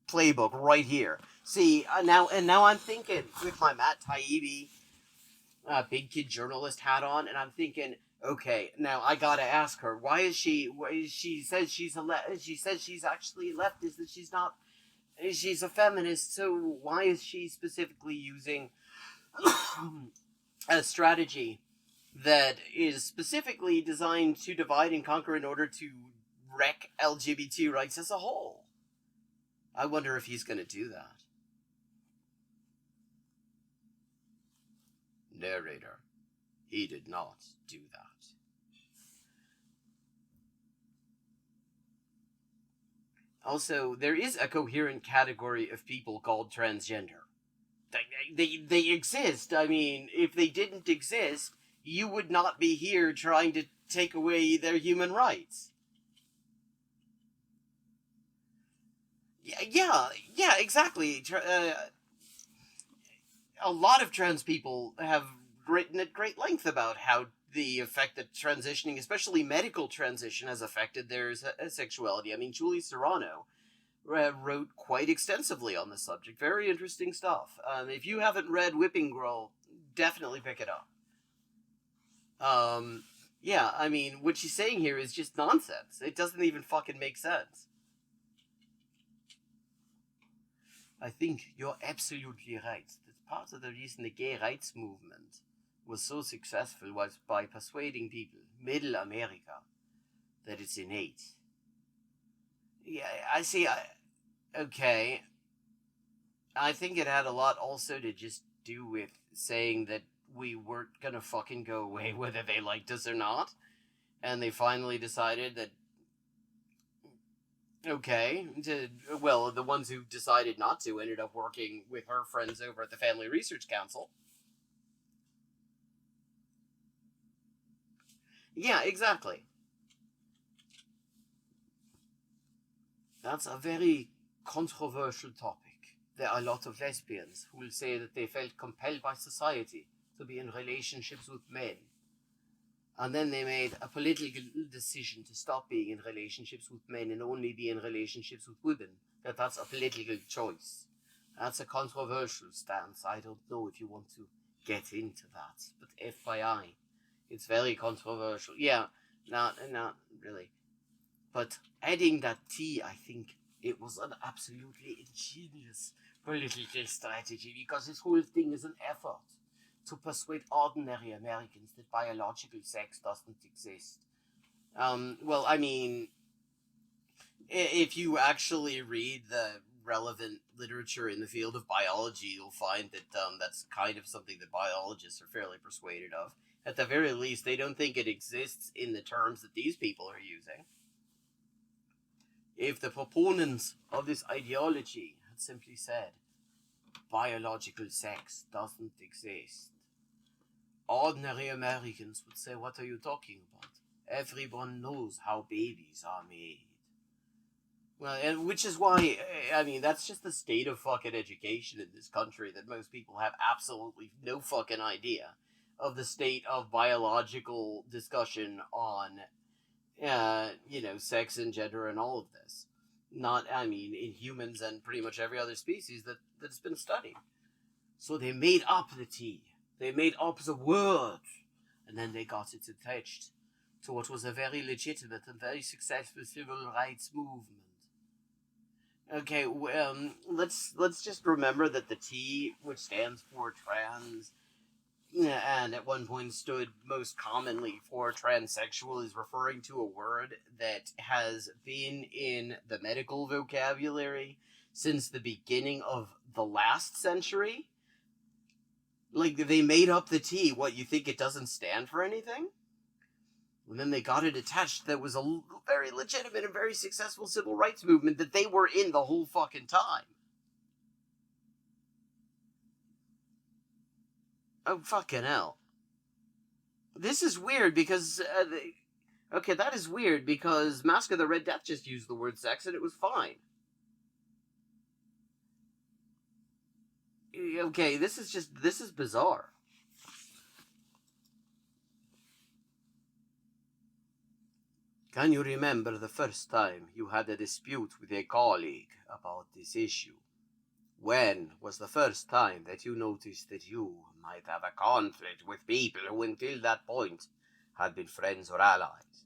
playbook right here. See, now I'm thinking with my Matt Taibbi big kid journalist hat on, and I'm thinking, okay, now I gotta ask her, why she says she's actually a leftist, that she's not, she's a feminist, so why is she specifically using a strategy that is specifically designed to divide and conquer in order to wreck LGBT rights as a whole? I wonder if he's going to do that. Narrator, he did not do that. Also, there is a coherent category of people called transgender. They exist. I mean, if they didn't exist, you would not be here trying to take away their human rights. Yeah, exactly. A lot of trans people have written at great length about how the effect that transitioning, especially medical transition, has affected their sexuality. I mean, Julie Serrano wrote quite extensively on the subject. Very interesting stuff. If you haven't read Whipping Girl, definitely pick it up. Um, yeah, I mean, what she's saying here is just nonsense. It doesn't even fucking make sense. I think you're absolutely right. That part of the reason the gay rights movement was so successful was by persuading people, middle America, that it's innate. Yeah, I see. Okay, I think it had a lot also to just do with saying that we weren't gonna fucking go away whether they liked us or not. And they finally decided that, okay, well, the ones who decided not to ended up working with her friends over at the Family Research Council. Yeah, exactly. That's a very controversial topic. There are a lot of lesbians who will say that they felt compelled by society to be in relationships with men. And then they made a political decision to stop being in relationships with men and only be in relationships with women. That's a political choice. That's a controversial stance. I don't know if you want to get into that, but FYI, it's very controversial. Yeah, not really. But adding that T, I think it was an absolutely ingenious political strategy because this whole thing is an effort to persuade ordinary Americans that biological sex doesn't exist. Well, I mean, if you actually read the relevant literature in the field of biology, you'll find that that's kind of something that biologists are fairly persuaded of. At the very least, they don't think it exists in the terms that these people are using. If the proponents of this ideology had simply said, biological sex doesn't exist, ordinary Americans would say, what are you talking about? Everyone knows how babies are made. Well, and which is why, I mean, that's just the state of fucking education in this country, that most people have absolutely no fucking idea of the state of biological discussion on, sex and gender and all of this. Not, I mean, in humans and pretty much every other species that's been studied. So they made up the T. They made up the word. And then they got it attached to what was a very legitimate and very successful civil rights movement. Okay, let's just remember that the T, which stands for trans, and at one point stood most commonly for transsexual, is referring to a word that has been in the medical vocabulary since the beginning of the last century. Like, they made up the T. What, you think it doesn't stand for anything? And then they got it attached. That was a very legitimate and very successful civil rights movement that they were in the whole fucking time. Oh, fucking hell. This is weird because, okay, that is weird because Mask of the Red Death just used the word sex and it was fine. Okay, this is bizarre. Can you remember the first time you had a dispute with a colleague about this issue? When was the first time that you noticed that you might have a conflict with people who until that point had been friends or allies?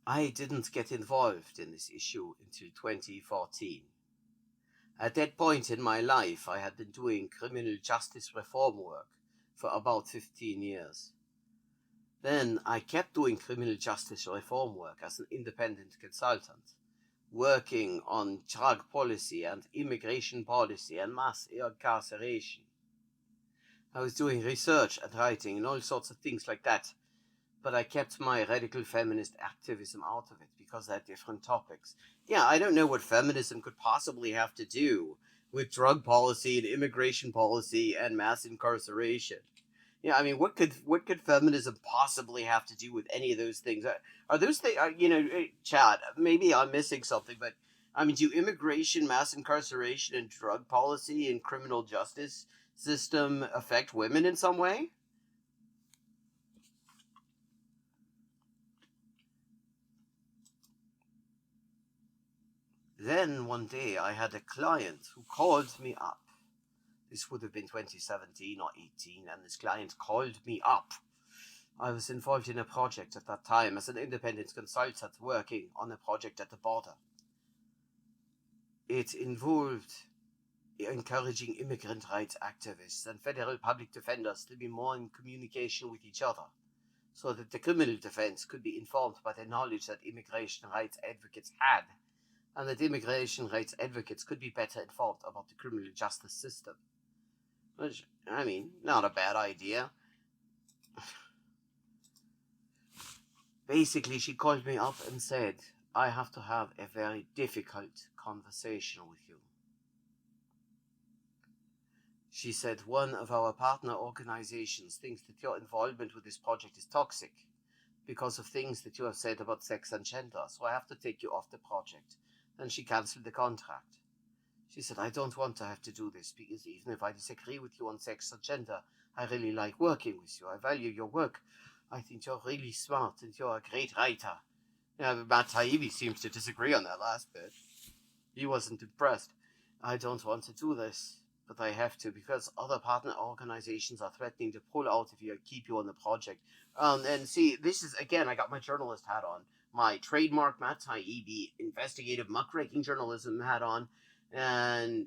I didn't get involved in this issue until 2014. At that point in my life, I had been doing criminal justice reform work for about 15 years. Then I kept doing criminal justice reform work as an independent consultant, working on drug policy and immigration policy and mass incarceration. I was doing research and writing and all sorts of things like that, but I kept my radical feminist activism out of it because they're different topics. Yeah, I don't know what feminism could possibly have to do with drug policy and immigration policy and mass incarceration. Yeah, I mean, what could feminism possibly have to do with any of those things? Are those things? Chad? Maybe I'm missing something, but I mean, do immigration, mass incarceration, and drug policy and criminal justice system affect women in some way? Then one day I had a client who called me up. This would have been 2017 or 18, and this client called me up. I was involved in a project at that time as an independent consultant working on a project at the border. It involved encouraging immigrant rights activists and federal public defenders to be more in communication with each other, so that the criminal defense could be informed by the knowledge that immigration rights advocates had, and that immigration rights advocates could be better informed about the criminal justice system. Which, I mean, not a bad idea. Basically, she called me up and said, I have to have a very difficult conversation with you. She said, one of our partner organizations thinks that your involvement with this project is toxic because of things that you have said about sex and gender, so I have to take you off the project. And she cancelled the contract. She said, I don't want to have to do this because even if I disagree with you on sex and gender, I really like working with you. I value your work. I think you're really smart and you're a great writer. Yeah, Matt Taibbi seems to disagree on that last bit. He wasn't impressed. I don't want to do this, but I have to because other partner organizations are threatening to pull out if you keep you on the project. And see, this is, again, I got my journalist hat on, my trademark Matt Taibbi investigative muckraking journalism hat on, and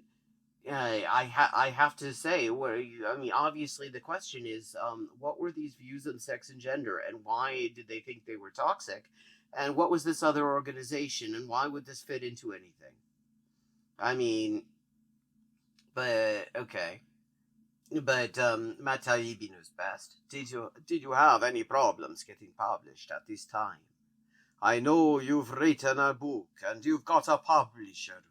I have to say, I mean, obviously the question is, what were these views on sex and gender, and why did they think they were toxic, and what was this other organization, and why would this fit into anything? I mean, but okay, but Matt Taibbi knows best. Did you have any problems getting published at this time? I know you've written a book and you've got a publisher.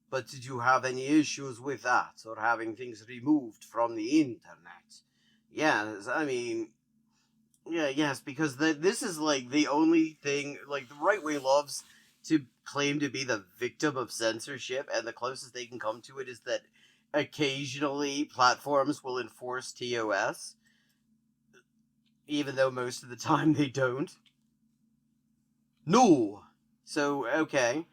But did you have any issues with that or having things removed from the internet? Yes, I mean, yeah, yes, because this is like the only thing, like the right wing loves to claim to be the victim of censorship, and the closest they can come to it is that occasionally platforms will enforce TOS, even though most of the time they don't. No! So, okay.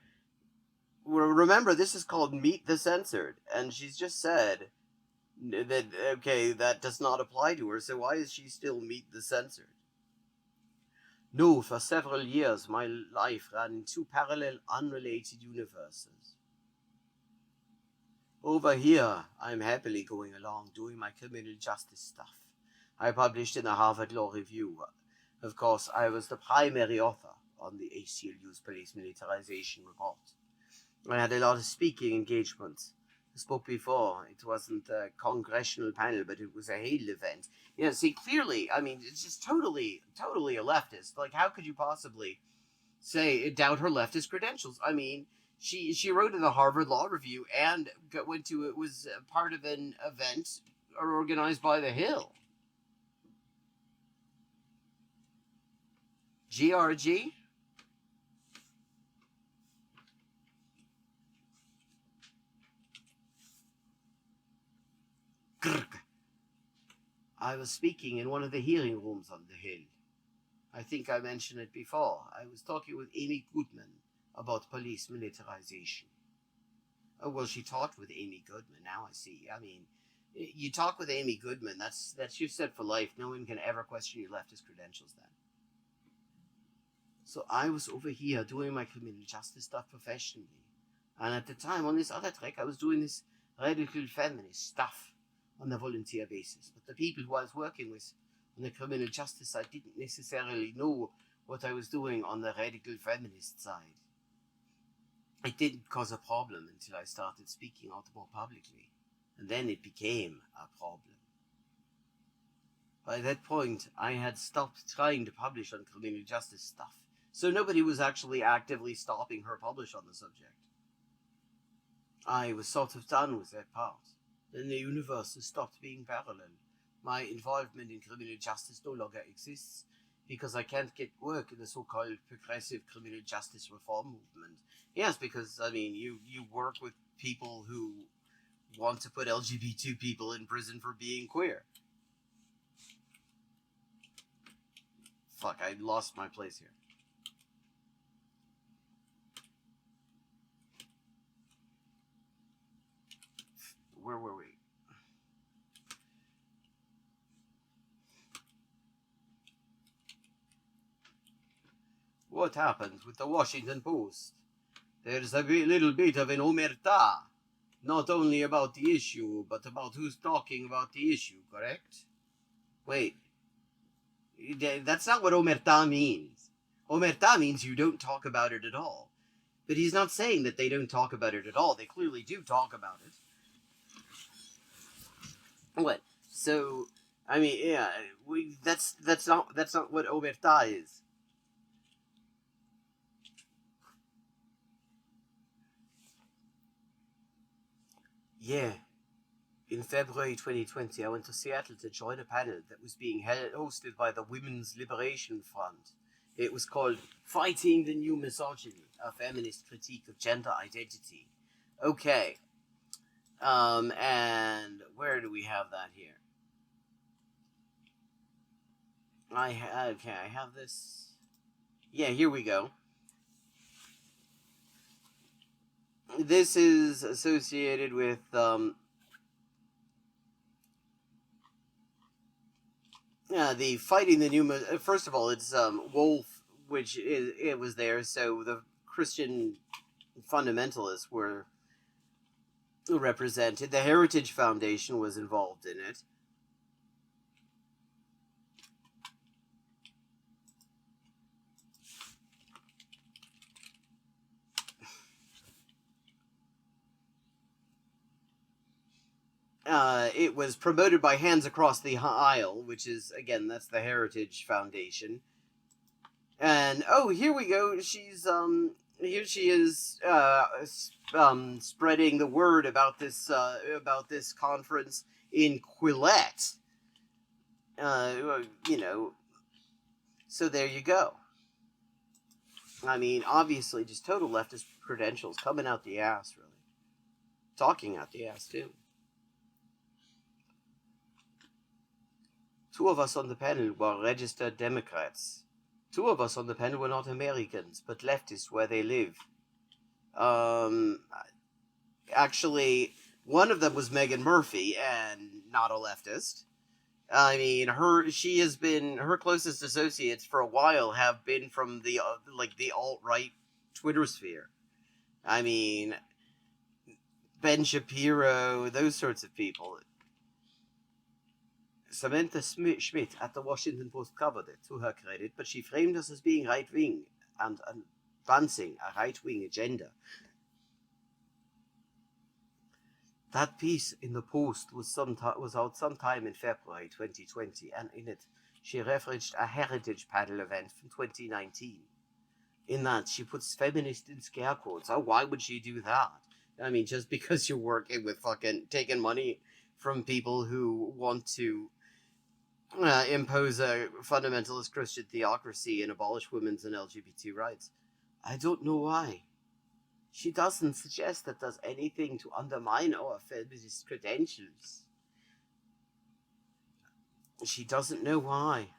Remember, this is called Meet the Censored, and she's just said that, okay, that does not apply to her, so why is she still Meet the Censored? No, for several years my life ran in two parallel, unrelated universes. Over here, I'm happily going along doing my criminal justice stuff. I published in the Harvard Law Review. Of course, I was the primary author on the ACLU's police militarization report. I had a lot of speaking engagements. I spoke before. It wasn't a congressional panel, but it was a Hale event. Yeah, see, clearly, I mean, it's just totally a leftist. Like, how could you possibly doubt her leftist credentials? I mean, she wrote in the Harvard Law Review and it was part of an event organized by the Hill. GRG? I was speaking in one of the hearing rooms on the Hill. I think I mentioned it before. I was talking with Amy Goodman about police militarization. Oh, well, she talked with Amy Goodman. Now I see. I mean, you talk with Amy Goodman, that's you set for life. No one can ever question your leftist credentials then. So I was over here doing my criminal justice stuff professionally. And at the time, on this other track, I was doing this radical feminist stuff on a volunteer basis. But the people who I was working with on the criminal justice side didn't necessarily know what I was doing on the radical feminist side. It didn't cause a problem until I started speaking out more publicly. And then it became a problem. By that point, I had stopped trying to publish on criminal justice stuff. So nobody was actually actively stopping her publish on the subject. I was sort of done with that part. Then the universes stopped being parallel. my involvement in criminal justice no longer exists because I can't get work in the so-called progressive criminal justice reform movement. Yes, because, I mean, you work with people who want to put LGBT people in prison for being queer. Fuck, I lost my place here. Where were we? What happens with the Washington Post? There's a little bit of an omerta, not only about the issue, but about who's talking about the issue, correct? Wait, that's not what omerta means. Omerta means you don't talk about it at all. But he's not saying that they don't talk about it at all. They clearly do talk about it. What? So, I mean, yeah, that's not what omerta is. Yeah. In February 2020, I went to Seattle to join a panel that was being hosted by the Women's Liberation Front. It was called Fighting the New Misogyny, a feminist critique of gender identity. Okay. And where do we have that here? I have this. Yeah, here we go. This is associated with, the Fighting the New... First of all, it's, Wolf, which it was there, so the Christian fundamentalists were represented. The Heritage Foundation was involved in it. It was promoted by Hands Across the Aisle, which is, again, that's the Heritage Foundation. And, oh, here we go. Here she is, spreading the word about this conference in Quillette. So there you go. I mean, obviously, just total leftist credentials coming out the ass, really. Talking out the ass, too. Two of us on the panel were registered Democrats. Two of us on the panel were not Americans, but leftists where they live. Actually, one of them was Megan Murphy, and not a leftist. I mean, her closest associates for a while have been from the alt-right Twitter sphere. I mean, Ben Shapiro, those sorts of people. Samantha Schmidt at the Washington Post covered it, to her credit, but she framed us as being right-wing and advancing a right-wing agenda. That piece in the Post was out sometime in February 2020, and in it she referenced a Heritage Panel event from 2019. In that, she puts feminist in scare quotes. Oh, why would she do that? I mean, just because you're working with fucking taking money from people who want to impose a fundamentalist Christian theocracy and abolish women's and LGBT rights. I don't know why. She doesn't suggest that does anything to undermine our feminist credentials. She doesn't know why.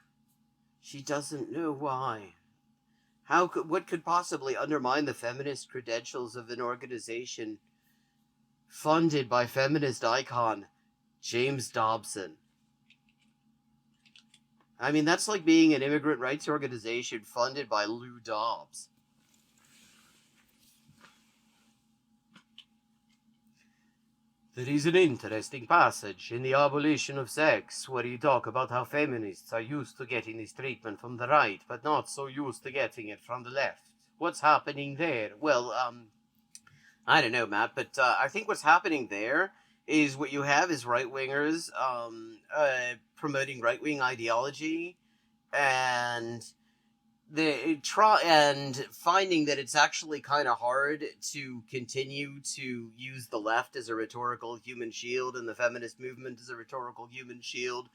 She doesn't know why. What could possibly undermine the feminist credentials of an organization funded by feminist icon James Dobson? I mean, that's like being an immigrant rights organization funded by Lou Dobbs. There is an interesting passage in The Abolition of Sex where you talk about how feminists are used to getting this treatment from the right, but not so used to getting it from the left. What's happening there? Well, I don't know, Matt, but I think what's happening there is what you have is right-wingers promoting right-wing ideology and finding that it's actually kind of hard to continue to use the left as a rhetorical human shield and the feminist movement as a rhetorical human shield,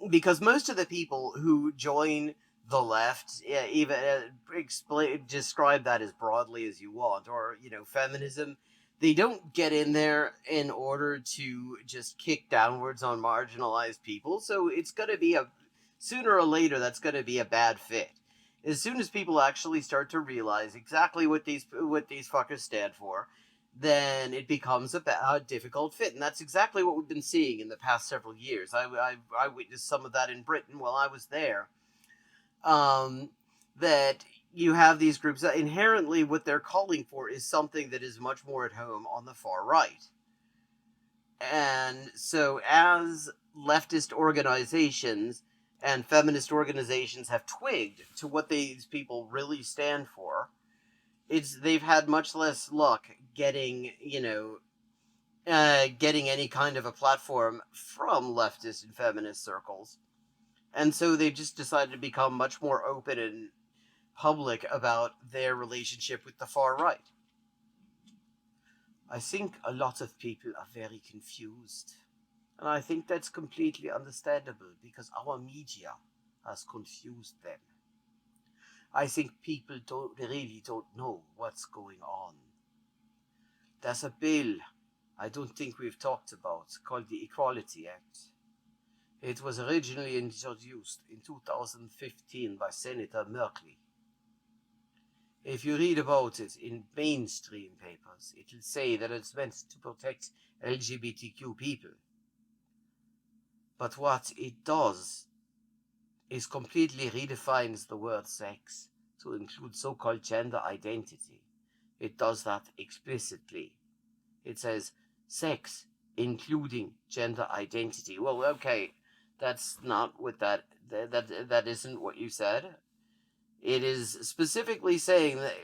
because most of the people who join the left, even describe that as broadly as you want, or feminism, they don't get in there in order to just kick downwards on marginalized people. So it's going to be sooner or later that's going to be a bad fit. As soon as people actually start to realize exactly what these fuckers stand for, then it becomes a difficult fit. And that's exactly what we've been seeing in the past several years. I witnessed some of that in Britain while I was there. That you have these groups that inherently what they're calling for is something that is much more at home on the far right. And so as leftist organizations and feminist organizations have twigged to what these people really stand for, they've had much less luck getting any kind of a platform from leftist and feminist circles. And so they've just decided to become much more open and public about their relationship with the far right. I think a lot of people are very confused. And I think that's completely understandable because our media has confused them. I think people really don't know what's going on. There's a bill I don't think we've talked about called the Equality Act. It was originally introduced in 2015 by Senator Merkley. If you read about it in mainstream papers, it will say that it's meant to protect LGBTQ people. But what it does is completely redefines the word sex to include so-called gender identity. It does that explicitly. It says sex, including gender identity. Well, okay, that's not what that isn't what you said. It is specifically saying that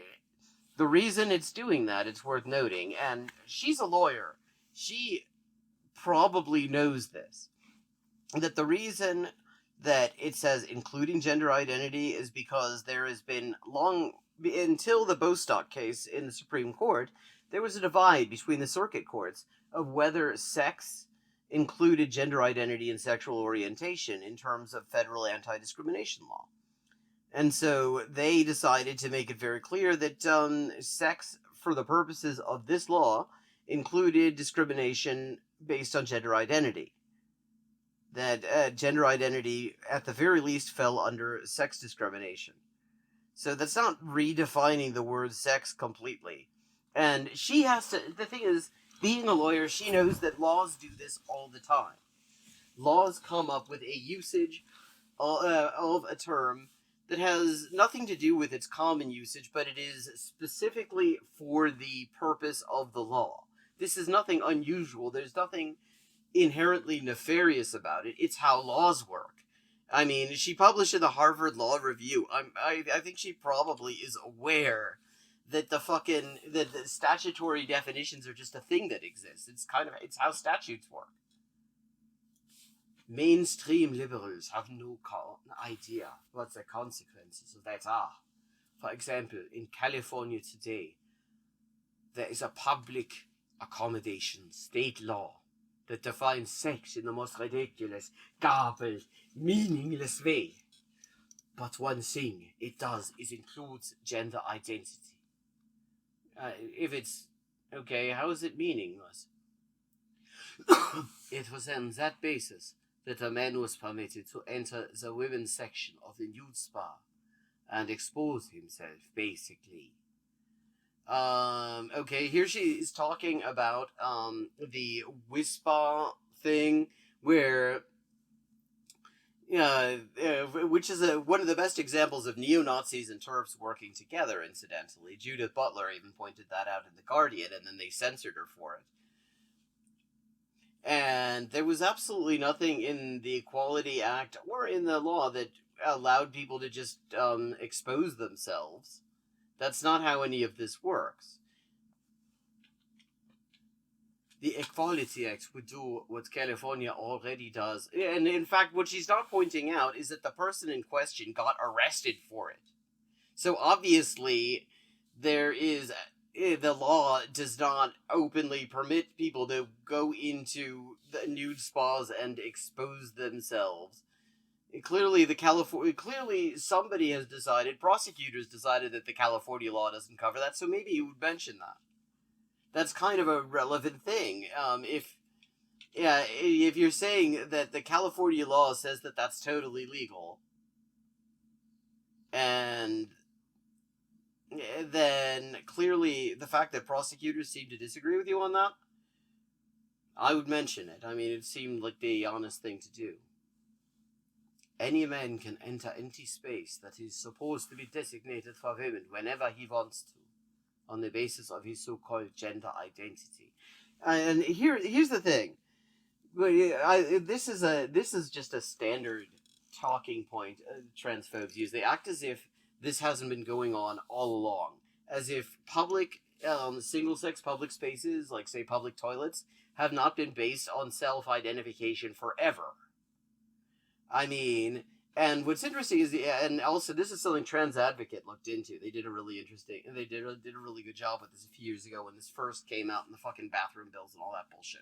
the reason it's doing that, it's worth noting, and she's a lawyer. She probably knows this, that the reason that it says including gender identity is because there has been until the Bostock case in the Supreme Court, there was a divide between the circuit courts of whether sex included gender identity and sexual orientation in terms of federal anti-discrimination law. And so they decided to make it very clear that sex, for the purposes of this law, included discrimination based on gender identity. That gender identity, at the very least, fell under sex discrimination. So that's not redefining the word sex completely. And she has to... The thing is, being a lawyer, she knows that laws do this all the time. Laws come up with a usage of a term that has nothing to do with its common usage, but it is specifically for the purpose of the law. This is nothing unusual. There's nothing inherently nefarious about it. It's how laws work. I mean, she published in the Harvard Law Review. I think she probably is aware that the statutory definitions are just a thing that exists. It's how statutes work. Mainstream liberals have no idea what the consequences of that are. For example, in California today, there is a public accommodation state law that defines sex in the most ridiculous, garbled, meaningless way. But one thing it does is includes gender identity. If it's okay, how is it meaningless? It was on that basis that a man was permitted to enter the women's section of the nude spa and expose himself, basically. Okay, here she is talking about the WISPA thing, where which is one of the best examples of neo-Nazis and TERFs working together, incidentally. Judith Butler even pointed that out in The Guardian, and then they censored her for it. And there was absolutely nothing in the Equality Act or in the law that allowed people to just expose themselves. That's not how any of this works. The Equality Act would do what California already does. And in fact, what she's not pointing out is that the person in question got arrested for it. So obviously, the law does not openly permit people to go into the nude spas and expose themselves. Clearly somebody has decided, prosecutors decided that the California law doesn't cover that, so maybe you would mention that. That's kind of a relevant thing. If you're saying that the California law says that that's totally legal, and then clearly the fact that prosecutors seem to disagree with you on that, I would mention it. I mean, it seemed like the honest thing to do. Any man can enter empty space that is supposed to be designated for women whenever he wants to, on the basis of his so-called gender identity. And here's the thing. This is just a standard talking point transphobes use. They act as if this hasn't been going on all along, as if public single-sex public spaces, like say public toilets, have not been based on self-identification forever. I mean, and what's interesting is, and also this is something Trans Advocate looked into. They did a really good job with this a few years ago when this first came out in the fucking bathroom bills and all that bullshit.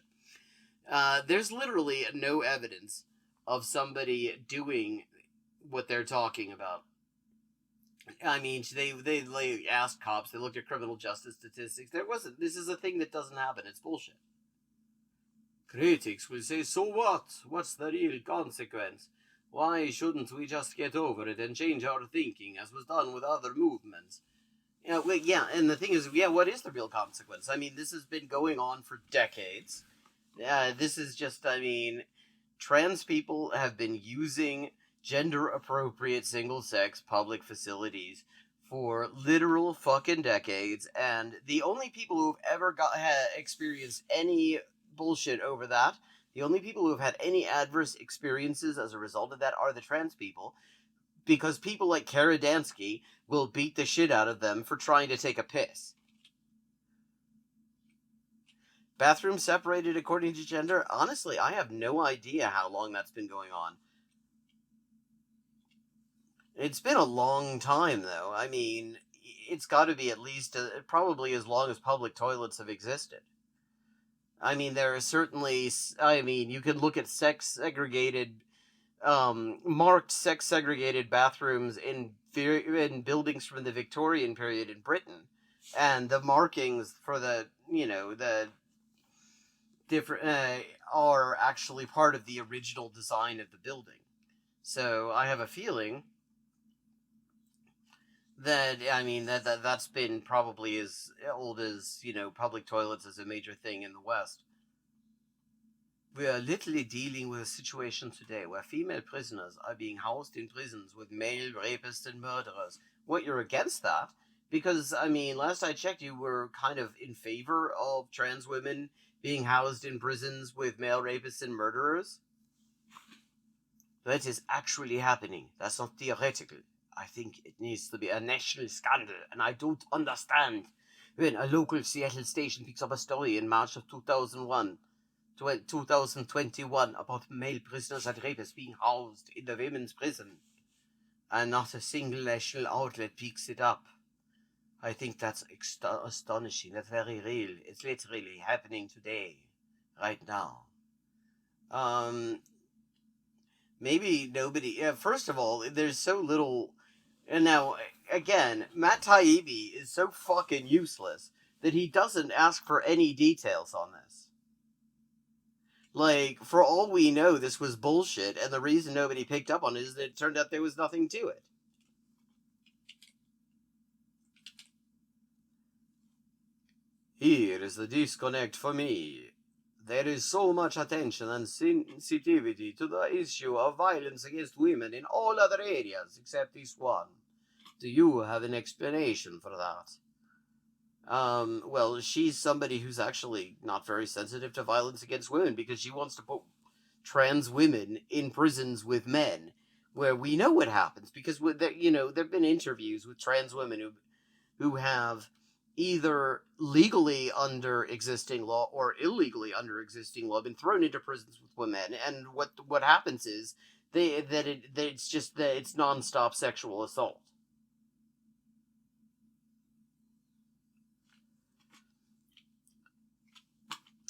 There's literally no evidence of somebody doing what they're talking about. I mean, they asked cops, they looked at criminal justice statistics. This is a thing that doesn't happen. It's bullshit. Critics will say, so what? What's the real consequence? Why shouldn't we just get over it and change our thinking, as was done with other movements? And the thing is, what is the real consequence? I mean, this has been going on for decades. This is just, trans people have been using gender-appropriate single-sex public facilities for literal fucking decades, and the only people who have ever experienced any bullshit over that, the only people who have had any adverse experiences as a result of that are the trans people, because people like Kara Dansky will beat the shit out of them for trying to take a piss. Bathroom separated according to gender? Honestly, I have no idea how long that's been going on. It's been a long time, though. I mean, it's got to be at least probably as long as public toilets have existed. I mean, there are certainly, you can look at marked sex-segregated bathrooms in buildings from the Victorian period in Britain, and the markings for the different are actually part of the original design of the building. So I have a feeling that that's been probably as old as public toilets as a major thing in the West. We are literally dealing with a situation today where female prisoners are being housed in prisons with male rapists and murderers. What, you're against that? Because, last I checked, you were kind of in favor of trans women being housed in prisons with male rapists and murderers? That is actually happening. That's not theoretical. I think it needs to be a national scandal, and I don't understand when a local Seattle station picks up a story in March of 2021 about male prisoners and rapists being housed in the women's prison, and not a single national outlet picks it up. I think that's astonishing. That's very real. It's literally happening today, right now. Maybe nobody... first of all, there's so little... And now, again, Matt Taibbi is so fucking useless that he doesn't ask for any details on this. Like, for all we know, this was bullshit, and the reason nobody picked up on it is that it turned out there was nothing to it. Here is the disconnect for me. There is so much attention and sensitivity to the issue of violence against women in all other areas except this one. Do you have an explanation for that? Well, she's somebody who's actually not very sensitive to violence against women because she wants to put trans women in prisons with men, where we know what happens, because there have been interviews with trans women who have either legally under existing law or illegally under existing law been thrown into prisons with women, and what happens is it's non-stop sexual assault.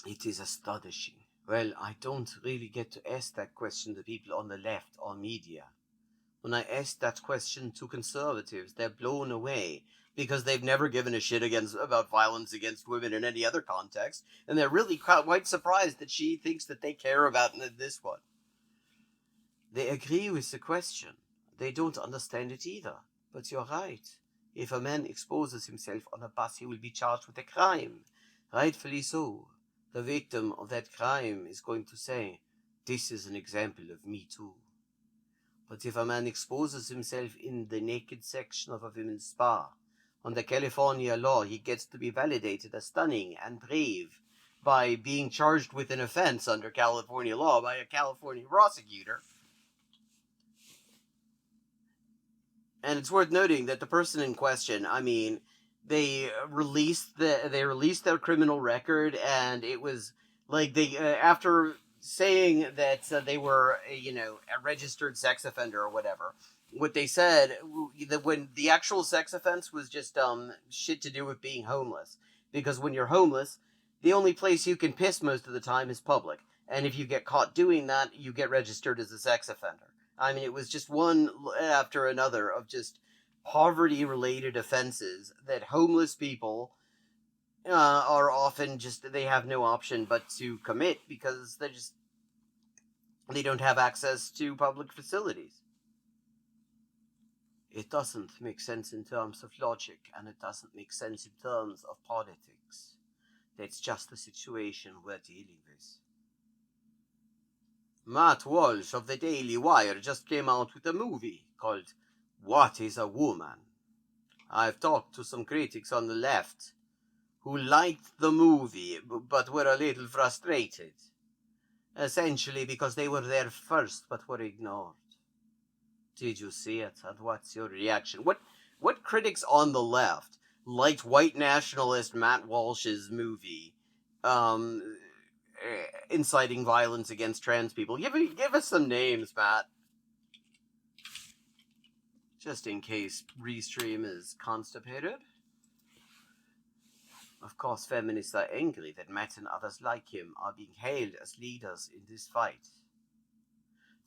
It is astonishing. Well, I don't really get to ask that question to people on the left or media. When I ask that question to conservatives, they're blown away because they've never given a shit about violence against women in any other context, and they're really quite surprised that she thinks that they care about this one. They agree with the question. They don't understand it either. But you're right. If a man exposes himself on a bus, he will be charged with a crime. Rightfully so. The victim of that crime is going to say, "This is an example of Me Too." But if a man exposes himself in the naked section of a women's spa, under California law, he gets to be validated as stunning and brave by being charged with an offense under California law by a California prosecutor. And it's worth noting that the person in question, I mean, they released their criminal record, and it was like they after saying that they were a registered sex offender or whatever. What they said that when the actual sex offense was just shit to do with being homeless, because when you're homeless, the only place you can piss most of the time is public, and if you get caught doing that, you get registered as a sex offender. I mean, it was just one after another of just poverty-related offenses that homeless people are often they have no option but to commit because they don't have access to public facilities. It doesn't make sense in terms of logic, and it doesn't make sense in terms of politics. That's just the situation we're dealing with. Matt Walsh of the Daily Wire just came out with a movie called What is a Woman? I've talked to some critics on the left who liked the movie but were a little frustrated. Essentially because they were there first but were ignored. Did you see it? And what's your reaction? What critics on the left liked white nationalist Matt Walsh's movie inciting violence against trans people? Give us some names, Matt. Just in case Restream is constipated. Of course, feminists are angry that Matt and others like him are being hailed as leaders in this fight.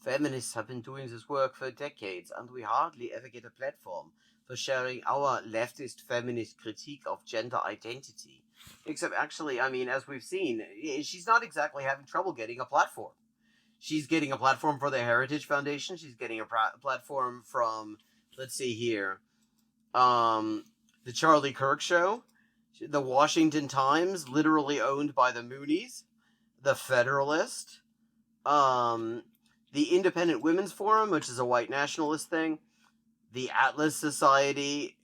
Feminists have been doing this work for decades, and we hardly ever get a platform for sharing our leftist feminist critique of gender identity. Except, actually, I mean, as we've seen, she's not exactly having trouble getting a platform. She's getting a platform for the Heritage Foundation. She's getting a platform from, let's see here, the Charlie Kirk Show, the Washington Times, literally owned by the Moonies, the Federalist, the Independent Women's Forum, which is a white nationalist thing, the Atlas Society,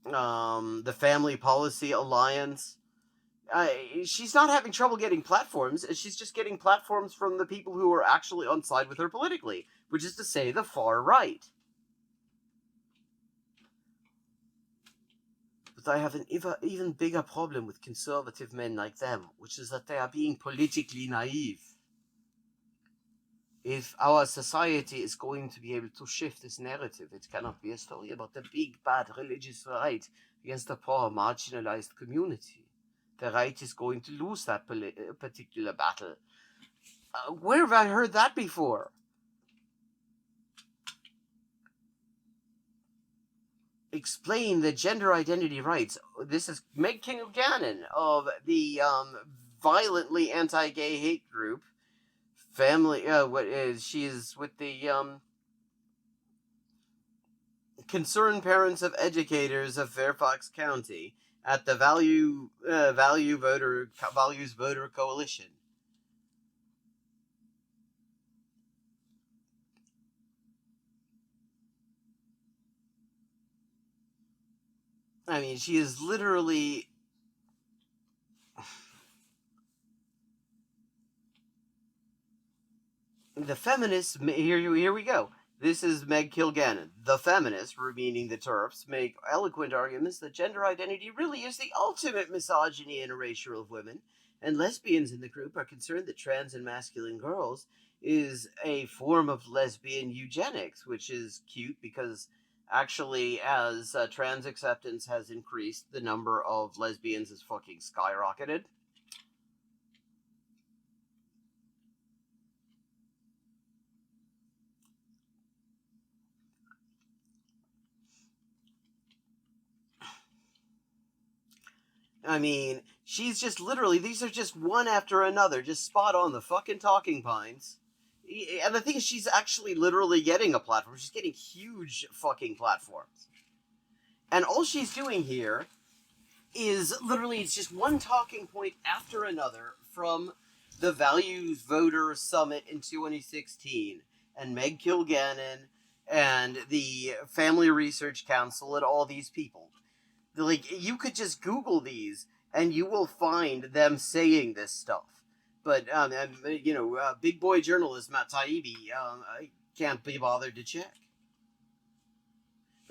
the Family Policy Alliance. She's not having trouble getting platforms. She's just getting platforms from the people who are actually on side with her politically, which is to say the far right. But I have an even bigger problem with conservative men like them, which is that they are being politically naive. If our society is going to be able to shift this narrative, it cannot be a story about the big bad religious right against the poor marginalized community. The right is going to lose that particular battle. Where have I heard that before? Explain the gender identity rights. This is Meg Kilgannon of the violently anti-gay hate group Family. She is with the Concerned Parents of Educators of Fairfax County at the Values Voter Coalition. I mean, she is literally the feminists. Here we go. This is Meg Kilgannon. The feminists, meaning the TERFs, make eloquent arguments that gender identity really is the ultimate misogyny and erasure of women, and lesbians in the group are concerned that trans and masculine girls is a form of lesbian eugenics, which is cute because actually, as trans acceptance has increased, the number of lesbians has fucking skyrocketed. I mean, she's just literally, these are just one after another, just spot on the fucking talking points. And the thing is, she's actually literally getting a platform. She's getting huge fucking platforms. And all she's doing here is literally, it's just one talking point after another from the Values Voter Summit in 2016 and Meg Kilgannon and the Family Research Council and all these people. Like, you could just Google these and you will find them saying this stuff. But, big boy journalist Matt Taibbi I can't be bothered to check.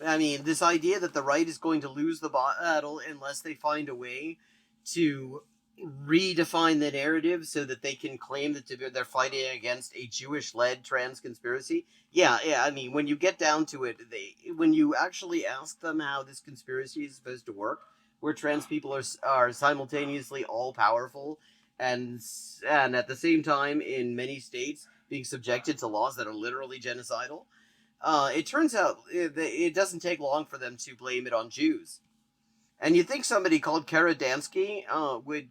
I mean, this idea that the right is going to lose the battle unless they find a way to redefine the narrative so that they can claim that they're fighting against a Jewish-led trans conspiracy. Yeah. I mean, when you get down to it, when you actually ask them how this conspiracy is supposed to work, where trans people are simultaneously all-powerful and at the same time, in many states, being subjected to laws that are literally genocidal, it turns out it doesn't take long for them to blame it on Jews. And you'd think somebody called Kara Dansky would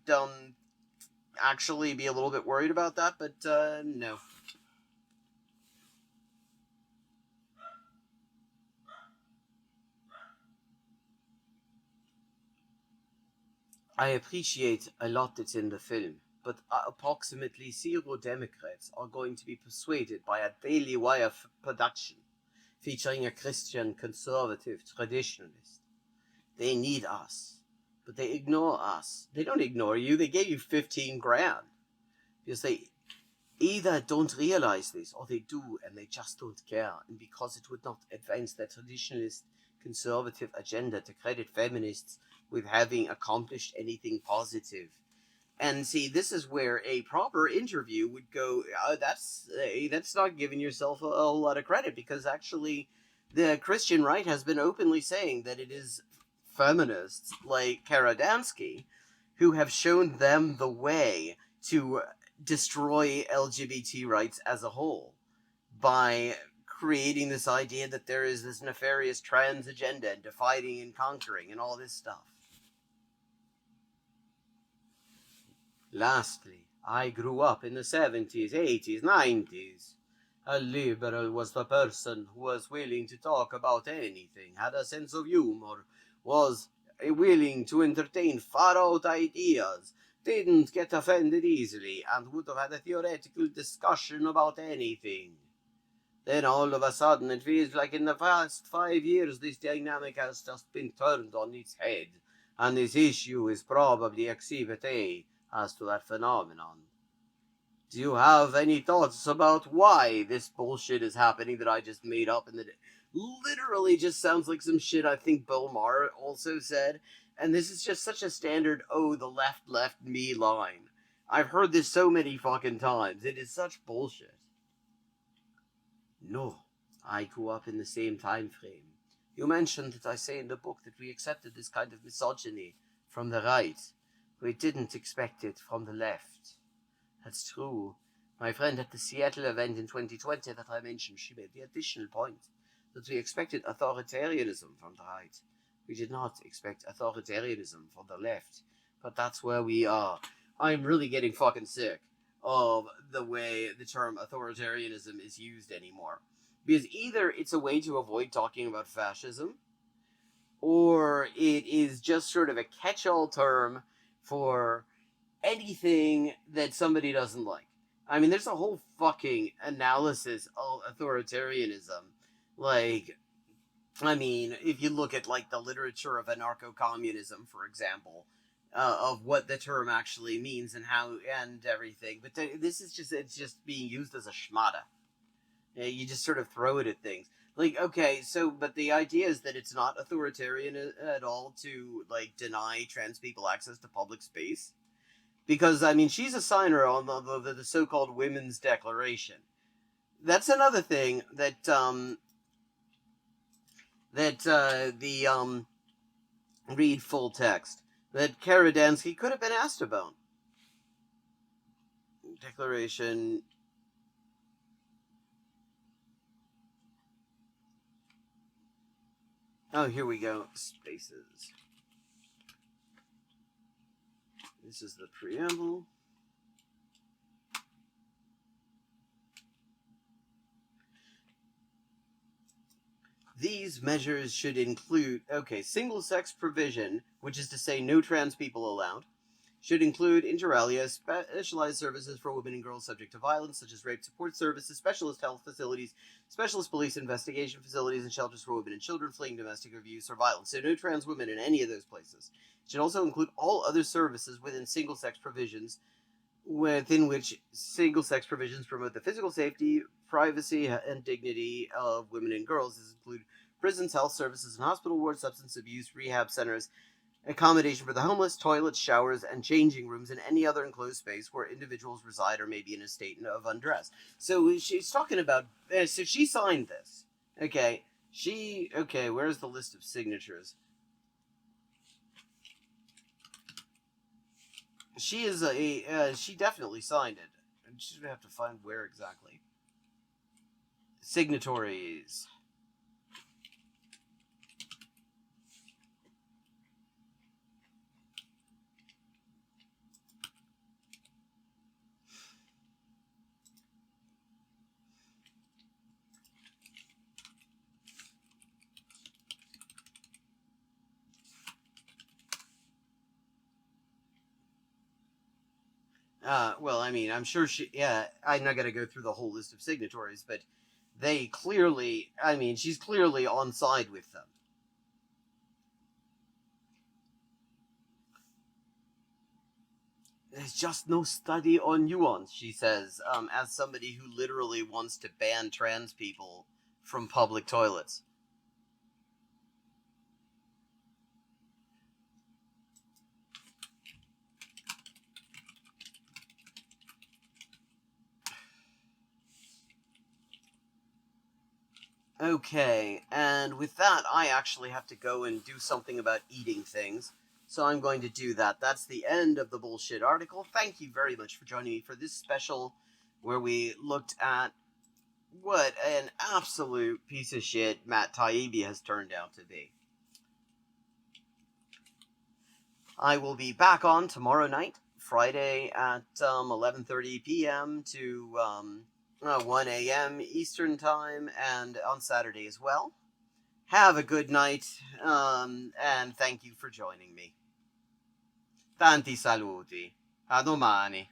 actually be a little bit worried about that, but no. I appreciate a lot that's in the film, but approximately 0 Democrats are going to be persuaded by a Daily Wire production featuring a Christian conservative traditionalist. They need us, but they ignore us. They don't ignore you. They gave you 15 grand. Because they either don't realize this, or they do, and they just don't care. And because it would not advance their traditionalist conservative agenda to credit feminists with having accomplished anything positive. And see, this is where a proper interview would go, that's not giving yourself a whole lot of credit, because actually the Christian right has been openly saying that it is feminists like Kara Dansky who have shown them the way to destroy LGBT rights as a whole by creating this idea that there is this nefarious trans agenda and dividing and conquering and all this stuff. Lastly, I grew up in the 70s, 80s, 90s. A liberal was the person who was willing to talk about anything, had a sense of humor, was willing to entertain far-out ideas, didn't get offended easily, and would have had a theoretical discussion about anything. Then all of a sudden it feels like in the past 5 years this dynamic has just been turned on its head, and this issue is probably exhibit A as to that phenomenon. Do you have any thoughts about why this bullshit is happening that I just made up and that it literally just sounds like some shit I think Bill Maher also said? And this is just such a standard, oh, the left left me line. I've heard this so many fucking times. It is such bullshit. No, I grew up in the same time frame. You mentioned that I say in the book that we accepted this kind of misogyny from the right. We didn't expect it from the left. That's true. My friend at the Seattle event in 2020 that I mentioned, she made the additional point that we expected authoritarianism from the right. We did not expect authoritarianism from the left. But that's where we are. I'm really getting fucking sick of the way the term authoritarianism is used anymore. Because either it's a way to avoid talking about fascism, or it is just sort of a catch-all term for anything that somebody doesn't like. I mean, there's a whole fucking analysis of authoritarianism. Like, I mean, if you look at, like, the literature of anarcho-communism, for example, of what the term actually means and how, and everything. But this is just, it's just being used as a schmata. You just sort of throw it at things. Like, okay, so, but the idea is that it's not authoritarian at all to, like, deny trans people access to public space. Because, I mean, she's a signer on the so-called Women's Declaration. That's another thing that, read full text, that Kara Dansky could have been asked about. Declaration. Oh, here we go. Spaces. This is the preamble. These measures should include, single-sex provision, which is to say no trans people allowed, should include, inter alia, specialized services for women and girls subject to violence, such as rape support services, specialist health facilities, specialist police investigation facilities, and shelters for women and children fleeing domestic abuse or violence. So no trans women in any of those places. It should also include all other services within single-sex provisions, within which single-sex provisions promote the physical safety, privacy, and dignity of women and girls. These include prisons, health services, and hospital wards, substance abuse, rehab centers, accommodation for the homeless, toilets, showers, and changing rooms, and any other enclosed space where individuals reside or may be in a state of undress. So she's talking about, so she signed this. Where's the list of signatures? She is she definitely signed it. I just have to find where exactly. Signatories. I'm sure I'm not going to go through the whole list of signatories, but they clearly, she's clearly on side with them. There's just no study on nuance, she says, as somebody who literally wants to ban trans people from public toilets. Okay, and with that, I actually have to go and do something about eating things, so I'm going to do that. That's the end of the bullshit article. Thank you very much for joining me for this special, where we looked at what an absolute piece of shit Matt Taibbi has turned out to be. I will be back on tomorrow night, Friday at 11:30 p.m. to 1 a.m. Eastern Time, and on Saturday as well. Have a good night, and thank you for joining me. Tanti saluti. A domani.